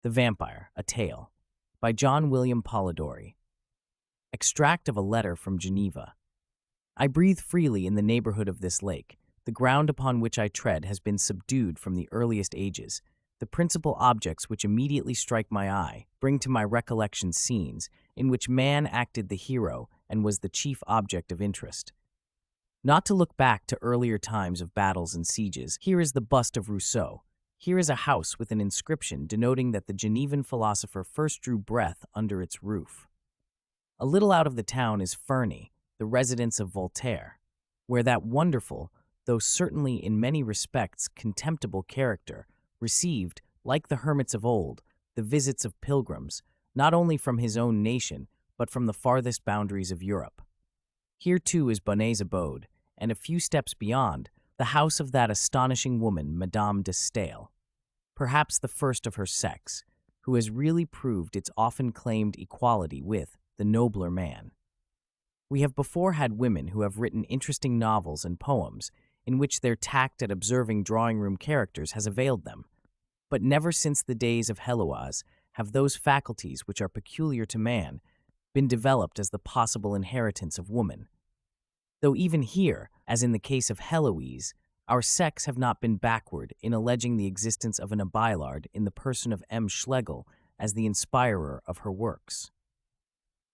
The Vampyre, A Tale, by John William Polidori. Extract of a letter from Geneva. I breathe freely in the neighborhood of this lake. The ground upon which I tread has been subdued from the earliest ages. The principal objects which immediately strike my eye bring to my recollection scenes in which man acted the hero and was the chief object of interest. Not to look back to earlier times of battles and sieges, here is the bust of Rousseau. Here is a house with an inscription denoting that the Genevan philosopher first drew breath under its roof. A little out of the town is Ferney, the residence of Voltaire, where that wonderful, though certainly in many respects contemptible character, received, like the hermits of old, the visits of pilgrims, not only from his own nation, but from the farthest boundaries of Europe. Here too is Bonnet's abode, and a few steps beyond, the house of that astonishing woman, Madame de Staël, perhaps the first of her sex, who has really proved its often claimed equality with the nobler man. We have before had women who have written interesting novels and poems in which their tact at observing drawing-room characters has availed them, but never since the days of Heloise have those faculties which are peculiar to man been developed as the possible inheritance of woman. Though even here, as in the case of Heloise, our sex have not been backward in alleging the existence of an Abelard in the person of M. Schlegel as the inspirer of her works.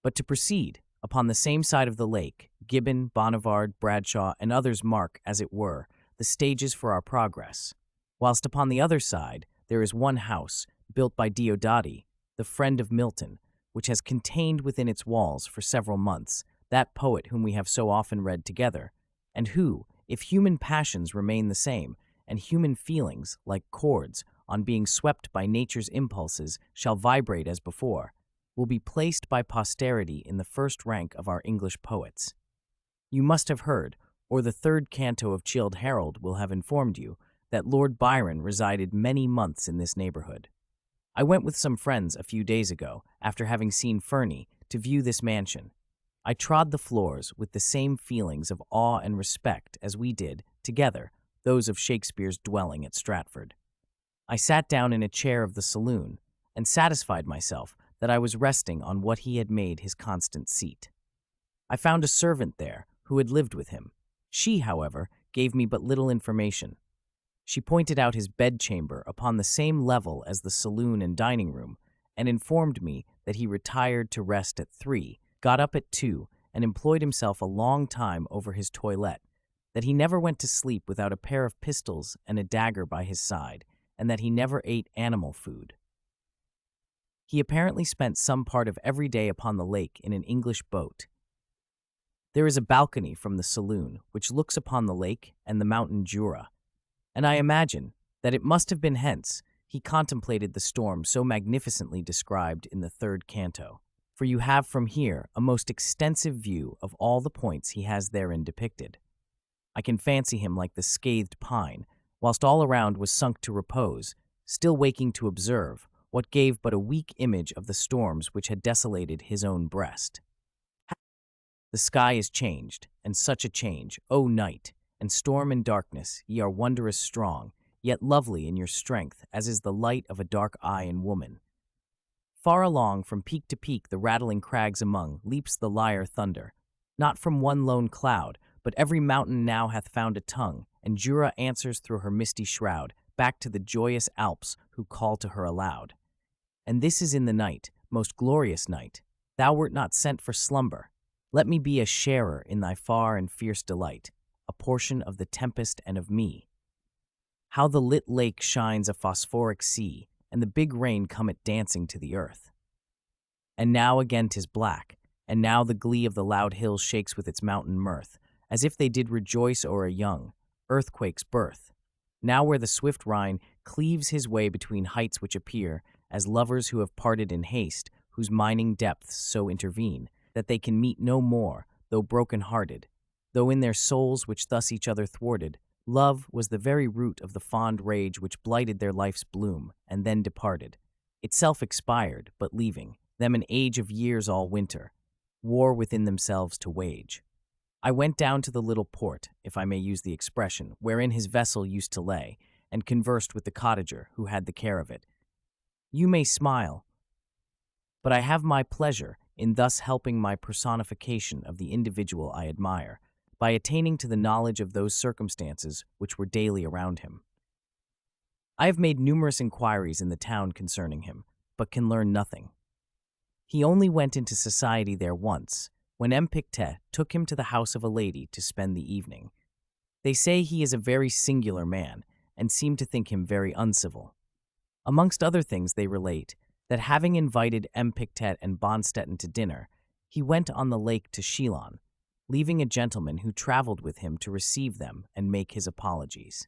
But to proceed, upon the same side of the lake, Gibbon, Bonnivard, Bradshaw, and others mark, as it were, the stages for our progress, whilst upon the other side there is one house, built by Diodati, the friend of Milton, which has contained within its walls for several months that poet whom we have so often read together, and who, if human passions remain the same, and human feelings, like chords, on being swept by nature's impulses, shall vibrate as before, will be placed by posterity in the first rank of our English poets. You must have heard, or the third canto of Childe Harold will have informed you, that Lord Byron resided many months in this neighborhood. I went with some friends a few days ago, after having seen Ferney, to view this mansion. I trod the floors with the same feelings of awe and respect as we did, together, those of Shakespeare's dwelling at Stratford. I sat down in a chair of the saloon, and satisfied myself that I was resting on what he had made his constant seat. I found a servant there who had lived with him. She, however, gave me but little information. She pointed out his bedchamber upon the same level as the saloon and dining room, and informed me that he retired to rest at 3, got up at 2, and employed himself a long time over his toilette, that he never went to sleep without a pair of pistols and a dagger by his side, and that he never ate animal food. He apparently spent some part of every day upon the lake in an English boat. There is a balcony from the saloon which looks upon the lake and the mountain Jura, and I imagine that it must have been hence he contemplated the storm so magnificently described in the third canto, for you have from here a most extensive view of all the points he has therein depicted. I can fancy him like the scathed pine, whilst all around was sunk to repose, still waking to observe what gave but a weak image of the storms which had desolated his own breast. The sky is changed, and such a change, O night, and storm and darkness, ye are wondrous strong, yet lovely in your strength, as is the light of a dark eye in woman. Far along, from peak to peak, the rattling crags among, leaps the lyre thunder. Not from one lone cloud, but every mountain now hath found a tongue, and Jura answers through her misty shroud, back to the joyous Alps who call to her aloud. And this is in the night, most glorious night. Thou wert not sent for slumber. Let me be a sharer in thy far and fierce delight, a portion of the tempest and of me. How the lit lake shines a phosphoric sea, and the big rain cometh dancing to the earth. And now again 'tis black, and now the glee of the loud hills shakes with its mountain mirth, as if they did rejoice o'er a young earthquake's birth. Now where the swift Rhine cleaves his way between heights which appear as lovers who have parted in haste, whose mining depths so intervene that they can meet no more, though broken-hearted, though in their souls which thus each other thwarted, love was the very root of the fond rage which blighted their life's bloom, and then departed, itself expired, but leaving them an age of years all winter, war within themselves to wage. I went down to the little port, if I may use the expression, wherein his vessel used to lay, and conversed with the cottager who had the care of it. You may smile, but I have my pleasure in thus helping my personification of the individual I admire by attaining to the knowledge of those circumstances which were daily around him. I have made numerous inquiries in the town concerning him, but can learn nothing. He only went into society there once, when M. Pictet took him to the house of a lady to spend the evening. They say he is a very singular man, and seem to think him very uncivil. Amongst other things they relate that having invited M. Pictet and Bonstetten to dinner, he went on the lake to Shillon, leaving a gentleman who traveled with him to receive them and make his apologies.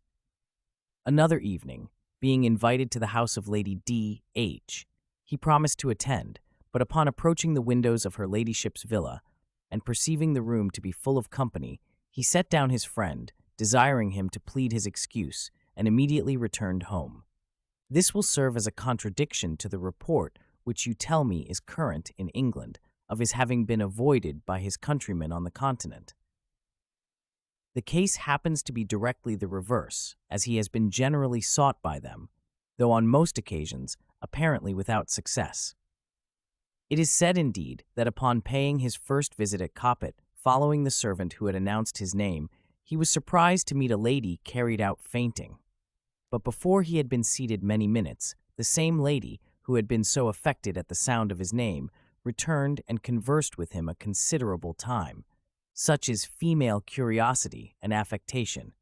Another evening, being invited to the house of Lady D.H., he promised to attend, but upon approaching the windows of her ladyship's villa, and perceiving the room to be full of company, he set down his friend, desiring him to plead his excuse, and immediately returned home. This will serve as a contradiction to the report which you tell me is current in England of his having been avoided by his countrymen on the continent. The case happens to be directly the reverse, as he has been generally sought by them, though on most occasions apparently without success. It is said, indeed, that upon paying his first visit at Coppet, following the servant who had announced his name, he was surprised to meet a lady carried out fainting. But before he had been seated many minutes, the same lady, who had been so affected at the sound of his name, returned and conversed with him a considerable time. Such is female curiosity and affectation.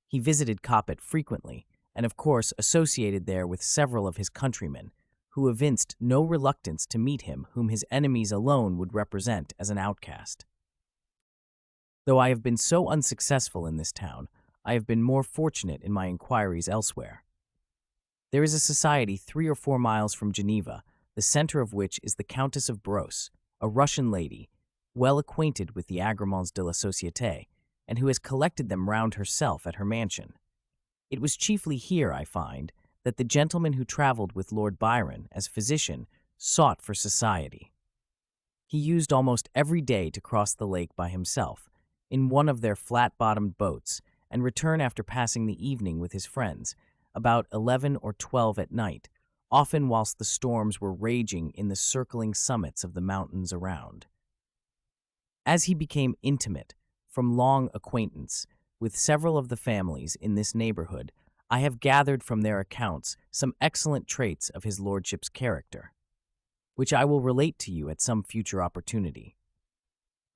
He visited Coppet frequently, and of course associated there with several of his countrymen, who evinced no reluctance to meet him whom his enemies alone would represent as an outcast. Though I have been so unsuccessful in this town, I have been more fortunate in my inquiries elsewhere. There is a society 3 or 4 miles from Geneva, the center of which is the Countess of Brosse, a Russian lady, well acquainted with the agremens de la société, and who has collected them round herself at her mansion. It was chiefly here, I find, that the gentleman who traveled with Lord Byron as physician sought for society. He used almost every day to cross the lake by himself, in one of their flat-bottomed boats, and return after passing the evening with his friends, about 11 or 12 at night, often whilst the storms were raging in the circling summits of the mountains around. As he became intimate, from long acquaintance, with several of the families in this neighborhood, I have gathered from their accounts some excellent traits of his lordship's character, which I will relate to you at some future opportunity.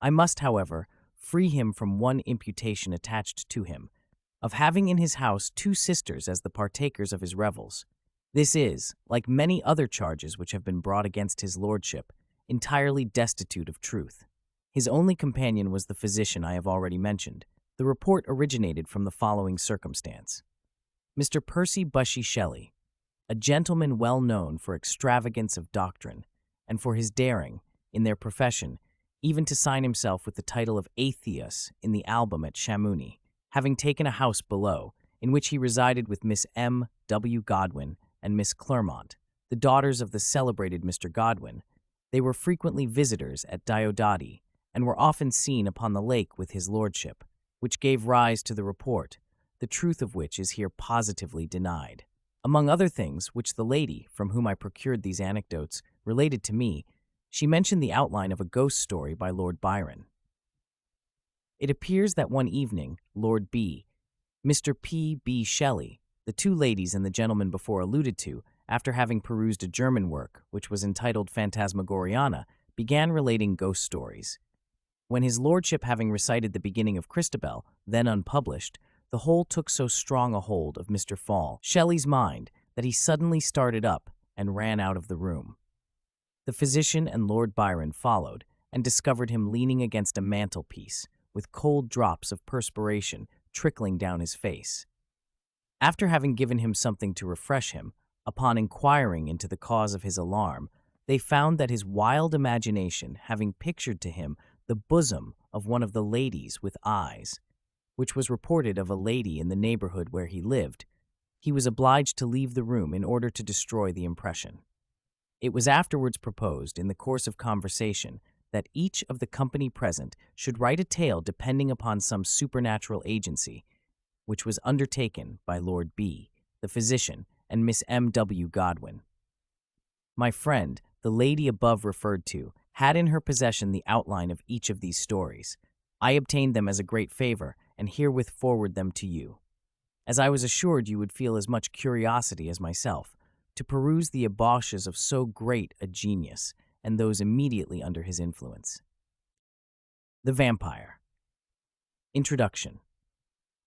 I must, however, free him from one imputation attached to him, of having in his house 2 sisters as the partakers of his revels. This is, like many other charges which have been brought against his lordship, entirely destitute of truth. His only companion was the physician I have already mentioned. The report originated from the following circumstance. Mr. Percy Bushy Shelley, a gentleman well known for extravagance of doctrine, and for his daring, in their profession, even to sign himself with the title of Atheus in the album at Chamounix, having taken a house below, in which he resided with Miss M. W. Godwin and Miss Clermont, the daughters of the celebrated Mr. Godwin. They were frequently visitors at Diodati, and were often seen upon the lake with his lordship, which gave rise to the report, the truth of which is here positively denied. Among other things which the lady, from whom I procured these anecdotes, related to me, she mentioned the outline of a ghost story by Lord Byron. It appears that one evening, Lord B., Mr. P. B. Shelley, the 2 ladies and the gentleman before alluded to, after having perused a German work, which was entitled Phantasmagoriana, began relating ghost stories. When his lordship, having recited the beginning of Christabel, then unpublished, the whole took so strong a hold of Mr. Fall, Shelley's mind, that he suddenly started up and ran out of the room. The physician and Lord Byron followed, and discovered him leaning against a mantelpiece, with cold drops of perspiration trickling down his face. After having given him something to refresh him, upon inquiring into the cause of his alarm, they found that his wild imagination having pictured to him the bosom of one of the ladies with eyes, which was reported of a lady in the neighborhood where he lived, he was obliged to leave the room in order to destroy the impression. It was afterwards proposed, in the course of conversation, that each of the company present should write a tale depending upon some supernatural agency, which was undertaken by Lord B., the physician, and Miss M. W. Godwin. My friend, the lady above referred to, had in her possession the outline of each of these stories. I obtained them as a great favor, and herewith forward them to you, as I was assured you would feel as much curiosity as myself to peruse the ébauches of so great a genius, and those immediately under his influence. The Vampire. Introduction.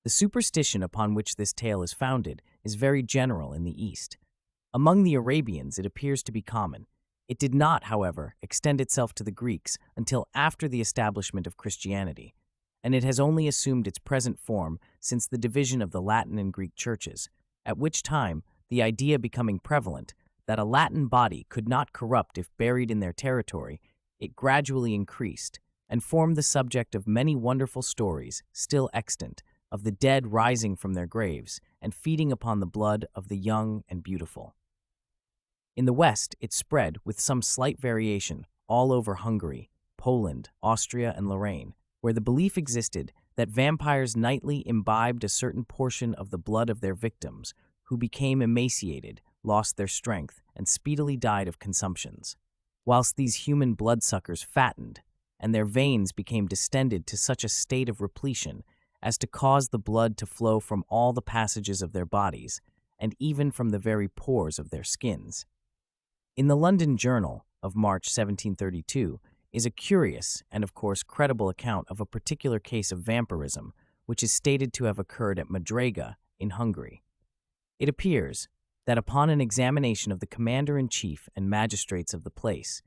The superstition upon which this tale is founded is very general in the East. Among the Arabians it appears to be common. It did not, however, extend itself to the Greeks until after the establishment of Christianity, and it has only assumed its present form since the division of the Latin and Greek churches, at which time, the idea becoming prevalent that a Latin body could not corrupt if buried in their territory, it gradually increased and formed the subject of many wonderful stories still extant of the dead rising from their graves and feeding upon the blood of the young and beautiful. In the West, it spread, with some slight variation, all over Hungary, Poland, Austria, and Lorraine, where the belief existed that vampires nightly imbibed a certain portion of the blood of their victims, who became emaciated, lost their strength, and speedily died of consumptions, whilst these human bloodsuckers fattened, and their veins became distended to such a state of repletion as to cause the blood to flow from all the passages of their bodies, and even from the very pores of their skins. In the London Journal of March 1732 is a curious and, of course, credible account of a particular case of vampirism, which is stated to have occurred at Madraga in Hungary. It appears that upon an examination of the commander-in-chief and magistrates of the place,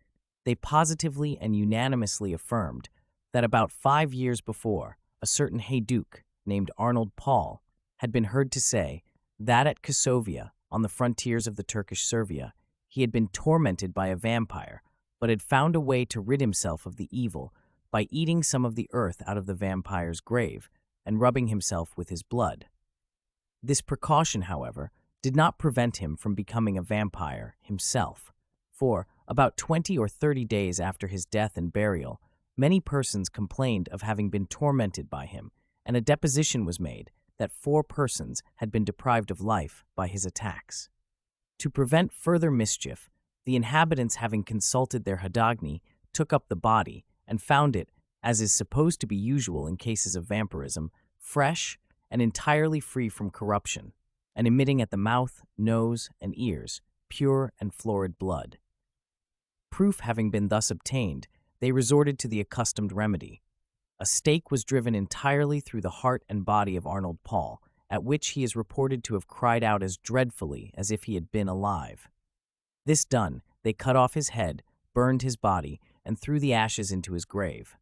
they positively and unanimously affirmed that about 5 years before, a certain Hayduk named Arnold Paul had been heard to say that at Kosovia, on the frontiers of the Turkish Servia, he had been tormented by a vampire, but had found a way to rid himself of the evil by eating some of the earth out of the vampire's grave and rubbing himself with his blood. This precaution, however, did not prevent him from becoming a vampire himself, for, about 20 or 30 days after his death and burial, many persons complained of having been tormented by him, and a deposition was made that 4 persons had been deprived of life by his attacks. To prevent further mischief, the inhabitants, having consulted their Hadagni, took up the body and found it, as is supposed to be usual in cases of vampirism, fresh and entirely free from corruption, and emitting at the mouth, nose, and ears pure and florid blood. Proof having been thus obtained, they resorted to the accustomed remedy. A stake was driven entirely through the heart and body of Arnold Paul, at which he is reported to have cried out as dreadfully as if he had been alive. This done, they cut off his head, burned his body, and threw the ashes into his grave.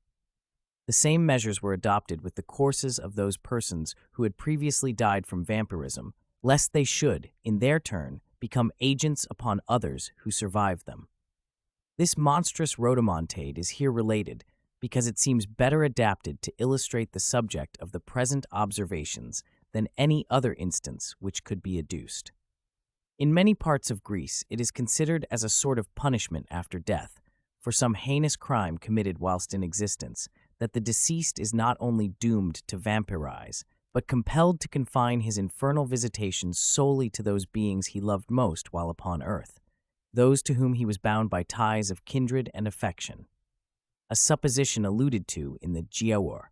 The same measures were adopted with the corpses of those persons who had previously died from vampirism, lest they should, in their turn, become agents upon others who survived them. This monstrous rhodomontade is here related because it seems better adapted to illustrate the subject of the present observations than any other instance which could be adduced. In many parts of Greece, it is considered as a sort of punishment after death, for some heinous crime committed whilst in existence, that the deceased is not only doomed to vampirize, but compelled to confine his infernal visitations solely to those beings he loved most while upon earth, those to whom he was bound by ties of kindred and affection, a supposition alluded to in the Giaour.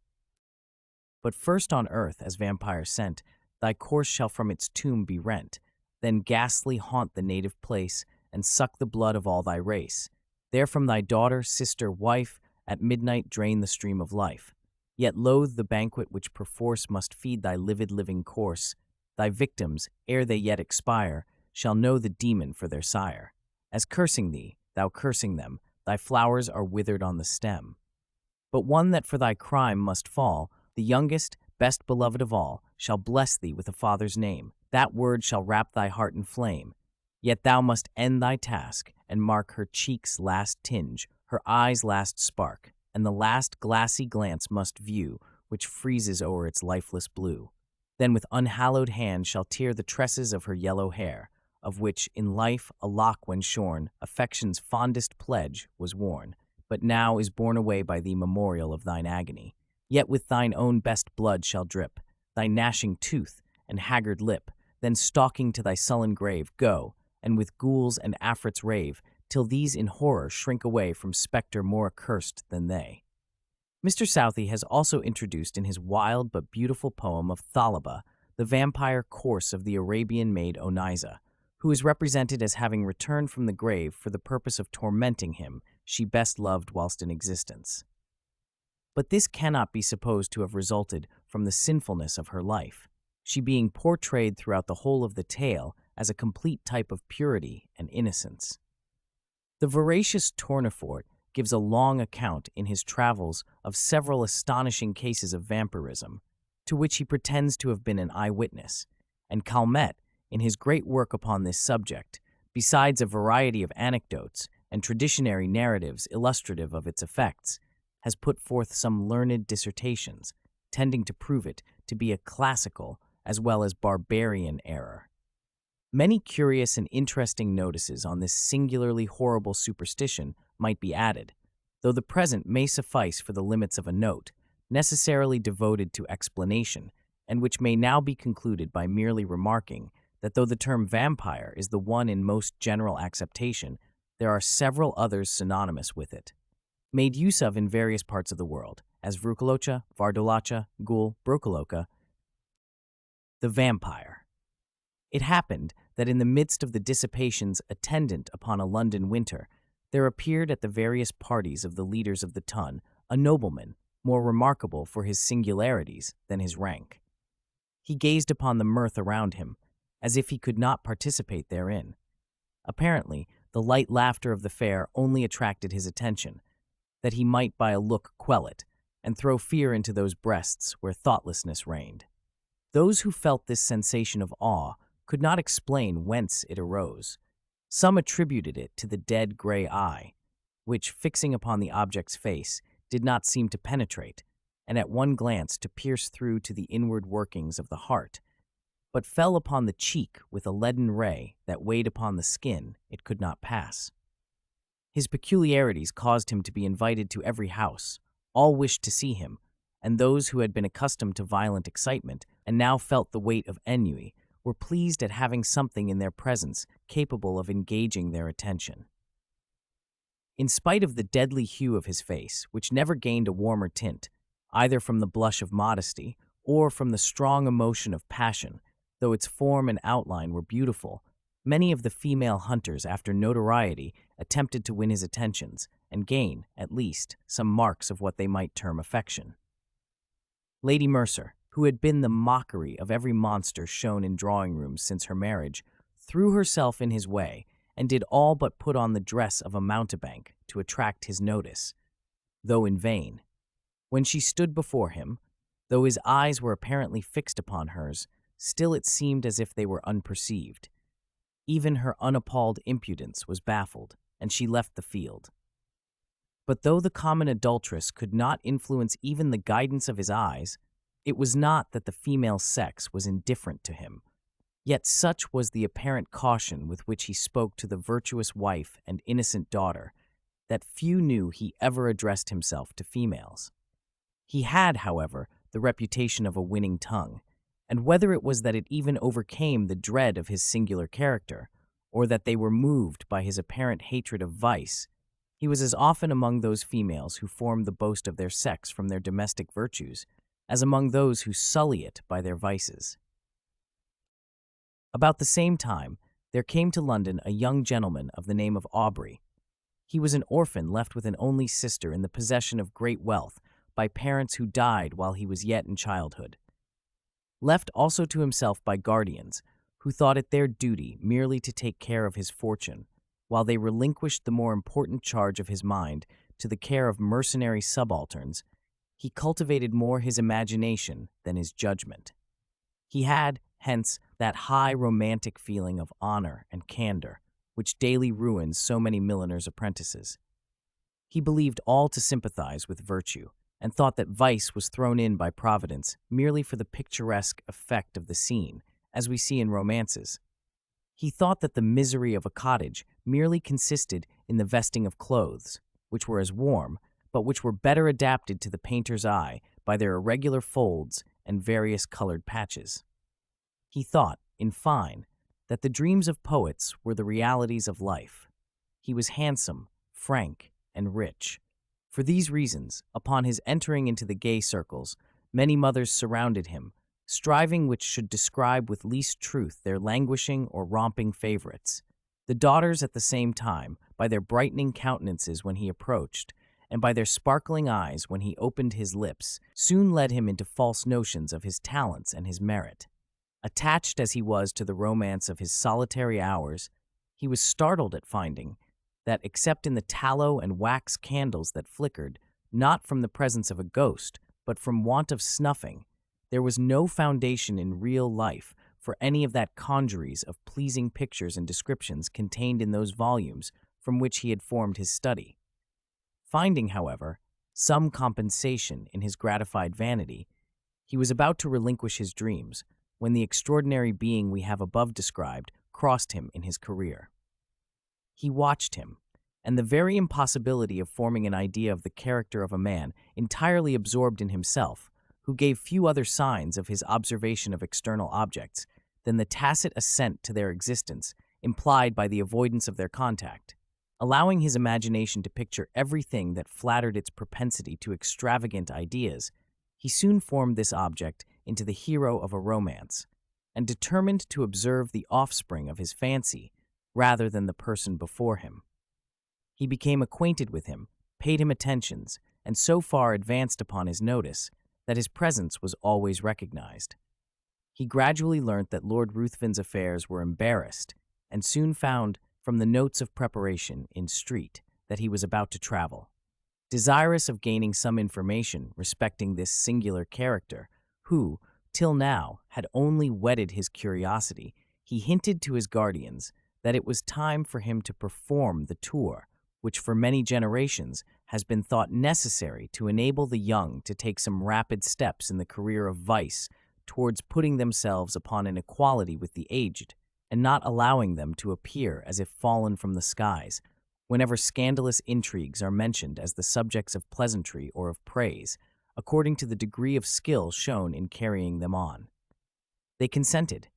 But first on earth, as vampire sent, thy corse shall from its tomb be rent, then ghastly haunt the native place, and suck the blood of all thy race. There from thy daughter, sister, wife, at midnight drain the stream of life. Yet loathe the banquet which perforce must feed thy livid living corse. Thy victims, ere they yet expire, shall know the demon for their sire. As cursing thee, thou cursing them, thy flowers are withered on the stem. But one that for thy crime must fall, the youngest, best beloved of all, shall bless thee with a father's name. That word shall wrap thy heart in flame. Yet thou must end thy task, and mark her cheek's last tinge, her eyes' last spark, and the last glassy glance must view, which freezes o'er its lifeless blue. Then with unhallowed hand shall tear the tresses of her yellow hair, of which, in life, a lock when shorn, affection's fondest pledge was worn, but now is borne away by the memorial of thine agony. Yet with thine own best blood shall drip, thy gnashing tooth and haggard lip, then stalking to thy sullen grave, go, and with ghouls and afrits rave, till these in horror shrink away from spectre more accursed than they. Mr. Southey has also introduced in his wild but beautiful poem of Thalaba the vampire course of the Arabian maid Oniza, who is represented as having returned from the grave for the purpose of tormenting him she best loved whilst in existence. But this cannot be supposed to have resulted from the sinfulness of her life, she being portrayed throughout the whole of the tale as a complete type of purity and innocence. The voracious Tournefort gives a long account in his travels of several astonishing cases of vampirism, to which he pretends to have been an eyewitness, and Calmet, in his great work upon this subject, besides a variety of anecdotes and traditionary narratives illustrative of its effects, has put forth some learned dissertations, tending to prove it to be a classical as well as barbarian error. Many curious and interesting notices on this singularly horrible superstition might be added, though the present may suffice for the limits of a note, necessarily devoted to explanation, and which may now be concluded by merely remarking that though the term vampire is the one in most general acceptation, there are several others synonymous with it, made use of in various parts of the world, as vrucolocha, vardolacha, ghoul, brokoloka. The vampire. It happened that in the midst of the dissipations attendant upon a London winter, there appeared at the various parties of the leaders of the ton a nobleman, more remarkable for his singularities than his rank. He gazed upon the mirth around him, as if he could not participate therein. Apparently, the light laughter of the fair only attracted his attention, that he might by a look quell it, and throw fear into those breasts where thoughtlessness reigned. Those who felt this sensation of awe could not explain whence it arose. Some attributed it to the dead gray eye, which, fixing upon the object's face, did not seem to penetrate, and at one glance to pierce through to the inward workings of the heart, but fell upon the cheek with a leaden ray that weighed upon the skin it could not pass. His peculiarities caused him to be invited to every house. All wished to see him, and those who had been accustomed to violent excitement and now felt the weight of ennui were pleased at having something in their presence capable of engaging their attention. In spite of the deadly hue of his face, which never gained a warmer tint, either from the blush of modesty or from the strong emotion of passion, though its form and outline were beautiful, many of the female hunters after notoriety attempted to win his attentions and gain, at least, some marks of what they might term affection. Lady Mercer, who had been the mockery of every monster shown in drawing-rooms since her marriage, threw herself in his way and did all but put on the dress of a mountebank to attract his notice, though in vain. When she stood before him, though his eyes were apparently fixed upon hers, still it seemed as if they were unperceived. Even her unappalled impudence was baffled, and she left the field. But though the common adulteress could not influence even the guidance of his eyes, it was not that the female sex was indifferent to him. Yet such was the apparent caution with which he spoke to the virtuous wife and innocent daughter, that few knew he ever addressed himself to females. He had, however, the reputation of a winning tongue, and whether it was that it even overcame the dread of his singular character, or that they were moved by his apparent hatred of vice, he was as often among those females who form the boast of their sex from their domestic virtues, as among those who sully it by their vices. About the same time, there came to London a young gentleman of the name of Aubrey. He was an orphan left with an only sister in the possession of great wealth by parents who died while he was yet in childhood. Left also to himself by guardians, who thought it their duty merely to take care of his fortune, while they relinquished the more important charge of his mind to the care of mercenary subalterns, he cultivated more his imagination than his judgment. He had, hence, that high romantic feeling of honor and candor, which daily ruins so many milliners' apprentices. He believed all to sympathize with virtue, and thought that vice was thrown in by Providence merely for the picturesque effect of the scene, as we see in romances. He thought that the misery of a cottage merely consisted in the vesting of clothes, which were as warm, but which were better adapted to the painter's eye by their irregular folds and various colored patches. He thought, in fine, that the dreams of poets were the realities of life. He was handsome, frank, and rich. For these reasons, upon his entering into the gay circles, many mothers surrounded him, striving which should describe with least truth their languishing or romping favorites. The daughters at the same time, by their brightening countenances when he approached, and by their sparkling eyes when he opened his lips, soon led him into false notions of his talents and his merit. Attached as he was to the romance of his solitary hours, he was startled at finding that, except in the tallow and wax candles that flickered, not from the presence of a ghost, but from want of snuffing, there was no foundation in real life for any of that congeries of pleasing pictures and descriptions contained in those volumes from which he had formed his study. Finding, however, some compensation in his gratified vanity, he was about to relinquish his dreams when the extraordinary being we have above described crossed him in his career. He watched him, and the very impossibility of forming an idea of the character of a man entirely absorbed in himself, who gave few other signs of his observation of external objects than the tacit assent to their existence implied by the avoidance of their contact. Allowing his imagination to picture everything that flattered its propensity to extravagant ideas, he soon formed this object into the hero of a romance, and determined to observe the offspring of his fancy rather than the person before him. He became acquainted with him, paid him attentions, and so far advanced upon his notice that his presence was always recognized. He gradually learnt that Lord Ruthven's affairs were embarrassed, and soon found from the notes of preparation in street that he was about to travel. Desirous of gaining some information respecting this singular character, who, till now, had only whetted his curiosity, he hinted to his guardians that it was time for him to perform the tour which for many generations has been thought necessary to enable the young to take some rapid steps in the career of vice towards putting themselves upon an equality with the aged, and not allowing them to appear as if fallen from the skies, whenever scandalous intrigues are mentioned as the subjects of pleasantry or of praise, according to the degree of skill shown in carrying them on. They consented,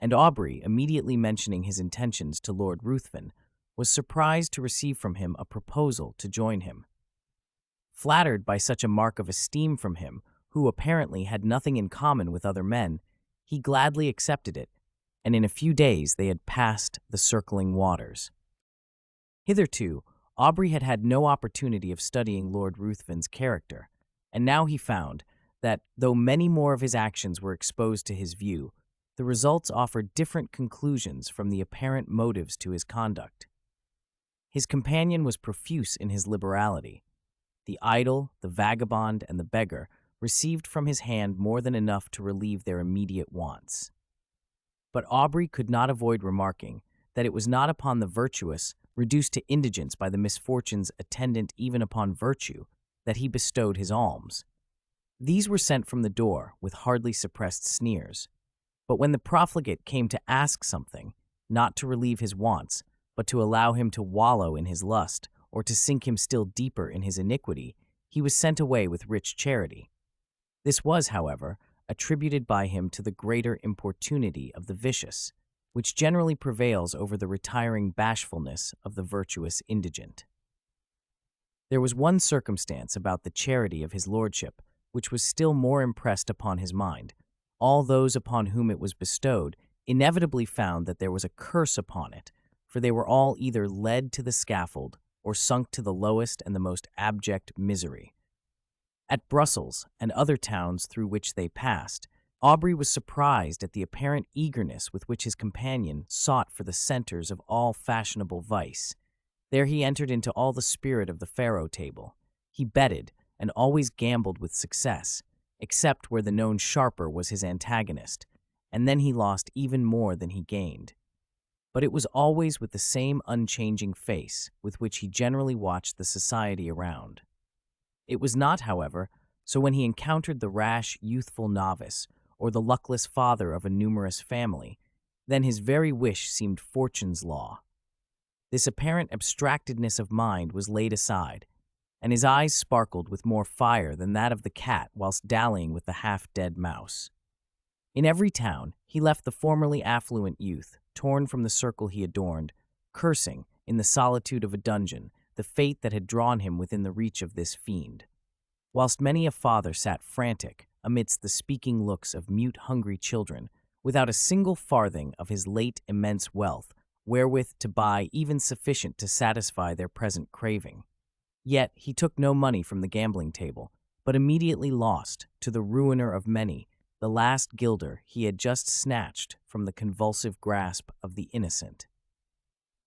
and Aubrey, immediately mentioning his intentions to Lord Ruthven, was surprised to receive from him a proposal to join him. Flattered by such a mark of esteem from him, who apparently had nothing in common with other men, he gladly accepted it, and in a few days they had passed the circling waters. Hitherto, Aubrey had had no opportunity of studying Lord Ruthven's character, and now he found that, though many more of his actions were exposed to his view, the results offered different conclusions from the apparent motives to his conduct. His companion was profuse in his liberality. The idle, the vagabond, and the beggar received from his hand more than enough to relieve their immediate wants. But Aubrey could not avoid remarking that it was not upon the virtuous, reduced to indigence by the misfortunes attendant even upon virtue, that he bestowed his alms. These were sent from the door with hardly suppressed sneers. But when the profligate came to ask something, not to relieve his wants, but to allow him to wallow in his lust, or to sink him still deeper in his iniquity, he was sent away with rich charity. This was, however, attributed by him to the greater importunity of the vicious, which generally prevails over the retiring bashfulness of the virtuous indigent. There was one circumstance about the charity of his lordship which was still more impressed upon his mind. All those upon whom it was bestowed inevitably found that there was a curse upon it, for they were all either led to the scaffold or sunk to the lowest and the most abject misery. At Brussels and other towns through which they passed, Aubrey was surprised at the apparent eagerness with which his companion sought for the centers of all fashionable vice. There he entered into all the spirit of the faro table. He betted, and always gambled with success, except where the known sharper was his antagonist, and then he lost even more than he gained. But it was always with the same unchanging face with which he generally watched the society around. It was not, however, so when he encountered the rash, youthful novice, or the luckless father of a numerous family, then his very wish seemed fortune's law. This apparent abstractedness of mind was laid aside, and his eyes sparkled with more fire than that of the cat whilst dallying with the half-dead mouse. In every town he left the formerly affluent youth, torn from the circle he adorned, cursing, in the solitude of a dungeon, the fate that had drawn him within the reach of this fiend. Whilst many a father sat frantic amidst the speaking looks of mute, hungry children, without a single farthing of his late immense wealth, wherewith to buy even sufficient to satisfy their present craving. Yet he took no money from the gambling table, but immediately lost, to the ruiner of many, the last guilder he had just snatched from the convulsive grasp of the innocent.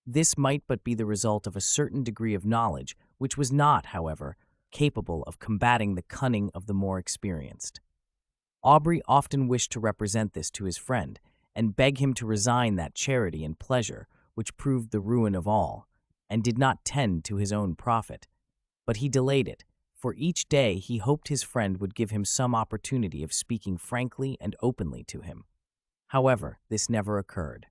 This might but be the result of a certain degree of knowledge, which was not, however, capable of combating the cunning of the more experienced. Aubrey often wished to represent this to his friend, and beg him to resign that charity and pleasure which proved the ruin of all, and did not tend to his own profit. But he delayed it, for each day he hoped his friend would give him some opportunity of speaking frankly and openly to him. However, this never occurred.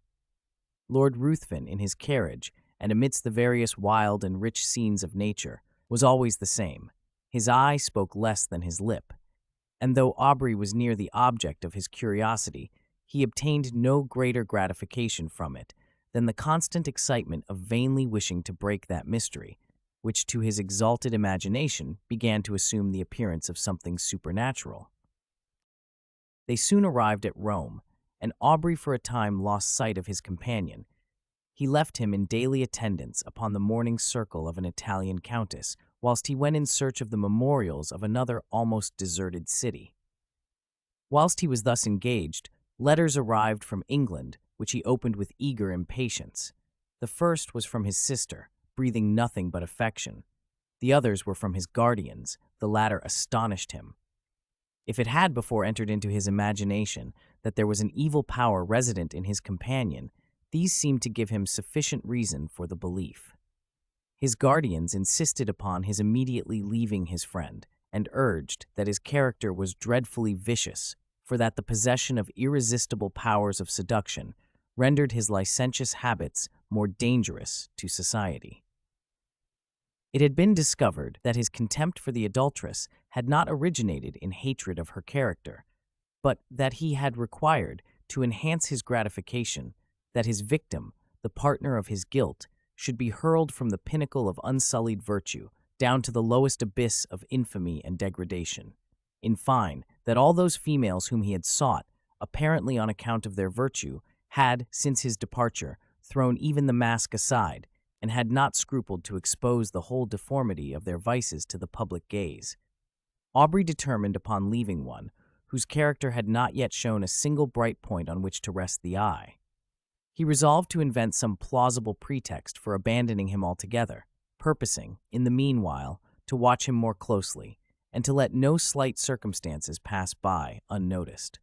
Lord Ruthven, in his carriage, and amidst the various wild and rich scenes of nature, was always the same. His eye spoke less than his lip, and though Aubrey was near the object of his curiosity, he obtained no greater gratification from it than the constant excitement of vainly wishing to break that mystery, which to his exalted imagination began to assume the appearance of something supernatural. They soon arrived at Rome, and Aubrey for a time lost sight of his companion. He left him in daily attendance upon the morning circle of an Italian countess, whilst he went in search of the memorials of another almost deserted city. Whilst he was thus engaged, letters arrived from England, which he opened with eager impatience. The first was from his sister, breathing nothing but affection. The others were from his guardians. The latter astonished him. If it had before entered into his imagination that there was an evil power resident in his companion, these seemed to give him sufficient reason for the belief. His guardians insisted upon his immediately leaving his friend, and urged that his character was dreadfully vicious, for that the possession of irresistible powers of seduction rendered his licentious habits more dangerous to society. It had been discovered that his contempt for the adulteress had not originated in hatred of her character, but that he had required, to enhance his gratification, that his victim, the partner of his guilt, should be hurled from the pinnacle of unsullied virtue down to the lowest abyss of infamy and degradation. In fine, that all those females whom he had sought, apparently on account of their virtue, had, since his departure, thrown even the mask aside, and had not scrupled to expose the whole deformity of their vices to the public gaze. Aubrey determined upon leaving one whose character had not yet shown a single bright point on which to rest the eye. He resolved to invent some plausible pretext for abandoning him altogether, purposing, in the meanwhile, to watch him more closely, and to let no slight circumstances pass by unnoticed.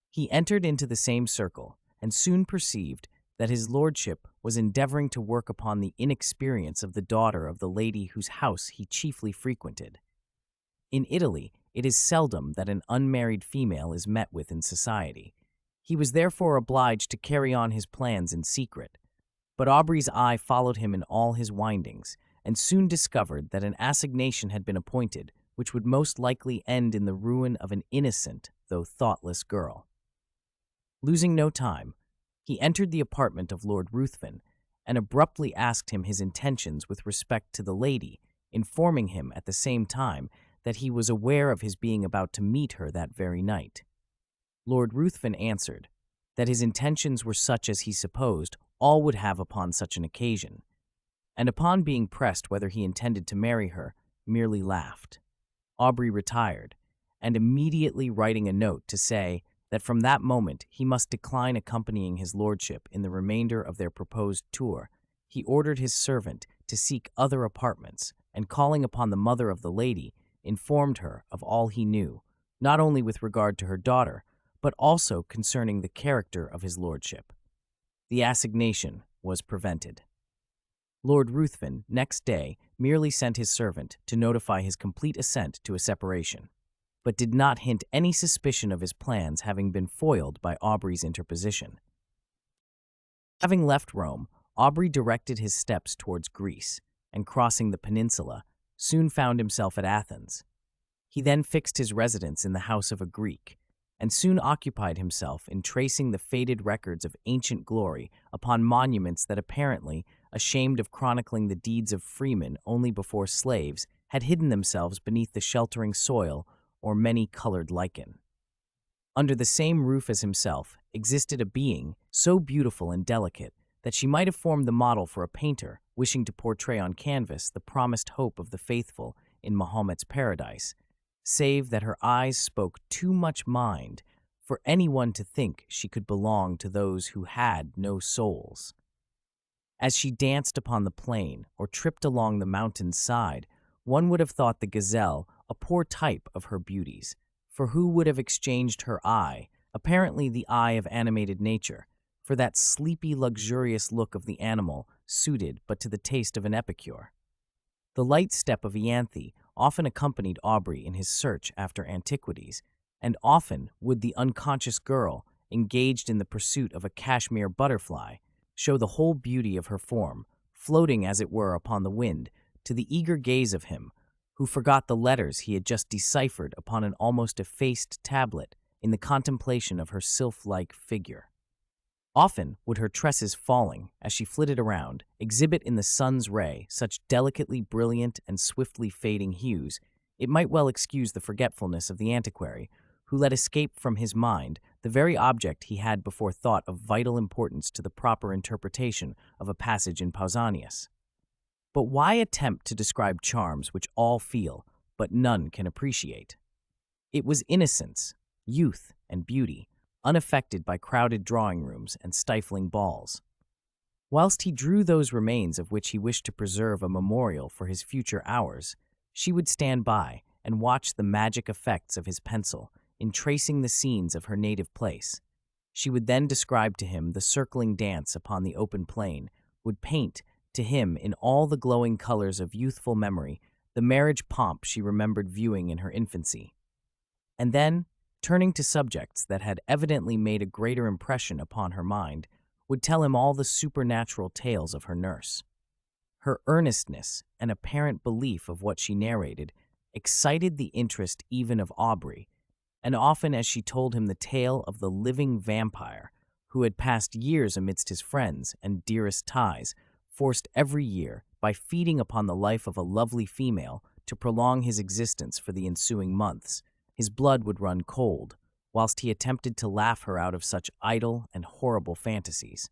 He entered into the same circle, and soon perceived that his lordship was endeavoring to work upon the inexperience of the daughter of the lady whose house he chiefly frequented. In Italy, it is seldom that an unmarried female is met with in society. He was therefore obliged to carry on his plans in secret, but Aubrey's eye followed him in all his windings, and soon discovered that an assignation had been appointed which would most likely end in the ruin of an innocent, though thoughtless girl. Losing no time, he entered the apartment of Lord Ruthven, and abruptly asked him his intentions with respect to the lady, informing him at the same time that he was aware of his being about to meet her that very night. Lord Ruthven answered that his intentions were such as he supposed all would have upon such an occasion, and upon being pressed whether he intended to marry her, merely laughed. Aubrey retired, and immediately writing a note to say that from that moment he must decline accompanying his lordship in the remainder of their proposed tour, he ordered his servant to seek other apartments, and calling upon the mother of the lady, informed her of all he knew, not only with regard to her daughter, but also concerning the character of his lordship. The assignation was prevented. Lord Ruthven, next day, merely sent his servant to notify his complete assent to a separation, but did not hint any suspicion of his plans having been foiled by Aubrey's interposition. Having left Rome, Aubrey directed his steps towards Greece, and crossing the peninsula, soon found himself at Athens. He then fixed his residence in the house of a Greek, and soon occupied himself in tracing the faded records of ancient glory upon monuments that apparently, ashamed of chronicling the deeds of freemen only before slaves, had hidden themselves beneath the sheltering soil or many-colored lichen. Under the same roof as himself existed a being so beautiful and delicate that she might have formed the model for a painter wishing to portray on canvas the promised hope of the faithful in Mahomet's paradise, save that her eyes spoke too much mind for anyone to think she could belong to those who had no souls. As she danced upon the plain or tripped along the mountain's side, one would have thought the gazelle a poor type of her beauties, for who would have exchanged her eye, apparently the eye of animated nature, for that sleepy, luxurious look of the animal suited but to the taste of an epicure? The light step of Ianthe often accompanied Aubrey in his search after antiquities, and often would the unconscious girl, engaged in the pursuit of a cashmere butterfly, show the whole beauty of her form, floating as it were upon the wind, to the eager gaze of him who forgot the letters he had just deciphered upon an almost effaced tablet in the contemplation of her sylph-like figure. Often would her tresses falling, as she flitted around, exhibit in the sun's ray such delicately brilliant and swiftly fading hues, it might well excuse the forgetfulness of the antiquary, who let escape from his mind the very object he had before thought of vital importance to the proper interpretation of a passage in Pausanias. But why attempt to describe charms which all feel, but none can appreciate? It was innocence, youth, and beauty, unaffected by crowded drawing rooms and stifling balls. Whilst he drew those remains of which he wished to preserve a memorial for his future hours, she would stand by and watch the magic effects of his pencil in tracing the scenes of her native place. She would then describe to him the circling dance upon the open plain, would paint to him in all the glowing colors of youthful memory the marriage pomp she remembered viewing in her infancy. And then, turning to subjects that had evidently made a greater impression upon her mind, would tell him all the supernatural tales of her nurse. Her earnestness and apparent belief of what she narrated excited the interest even of Aubrey, and often as she told him the tale of the living vampire who had passed years amidst his friends and dearest ties, forced every year, by feeding upon the life of a lovely female, to prolong his existence for the ensuing months, his blood would run cold, whilst he attempted to laugh her out of such idle and horrible fantasies.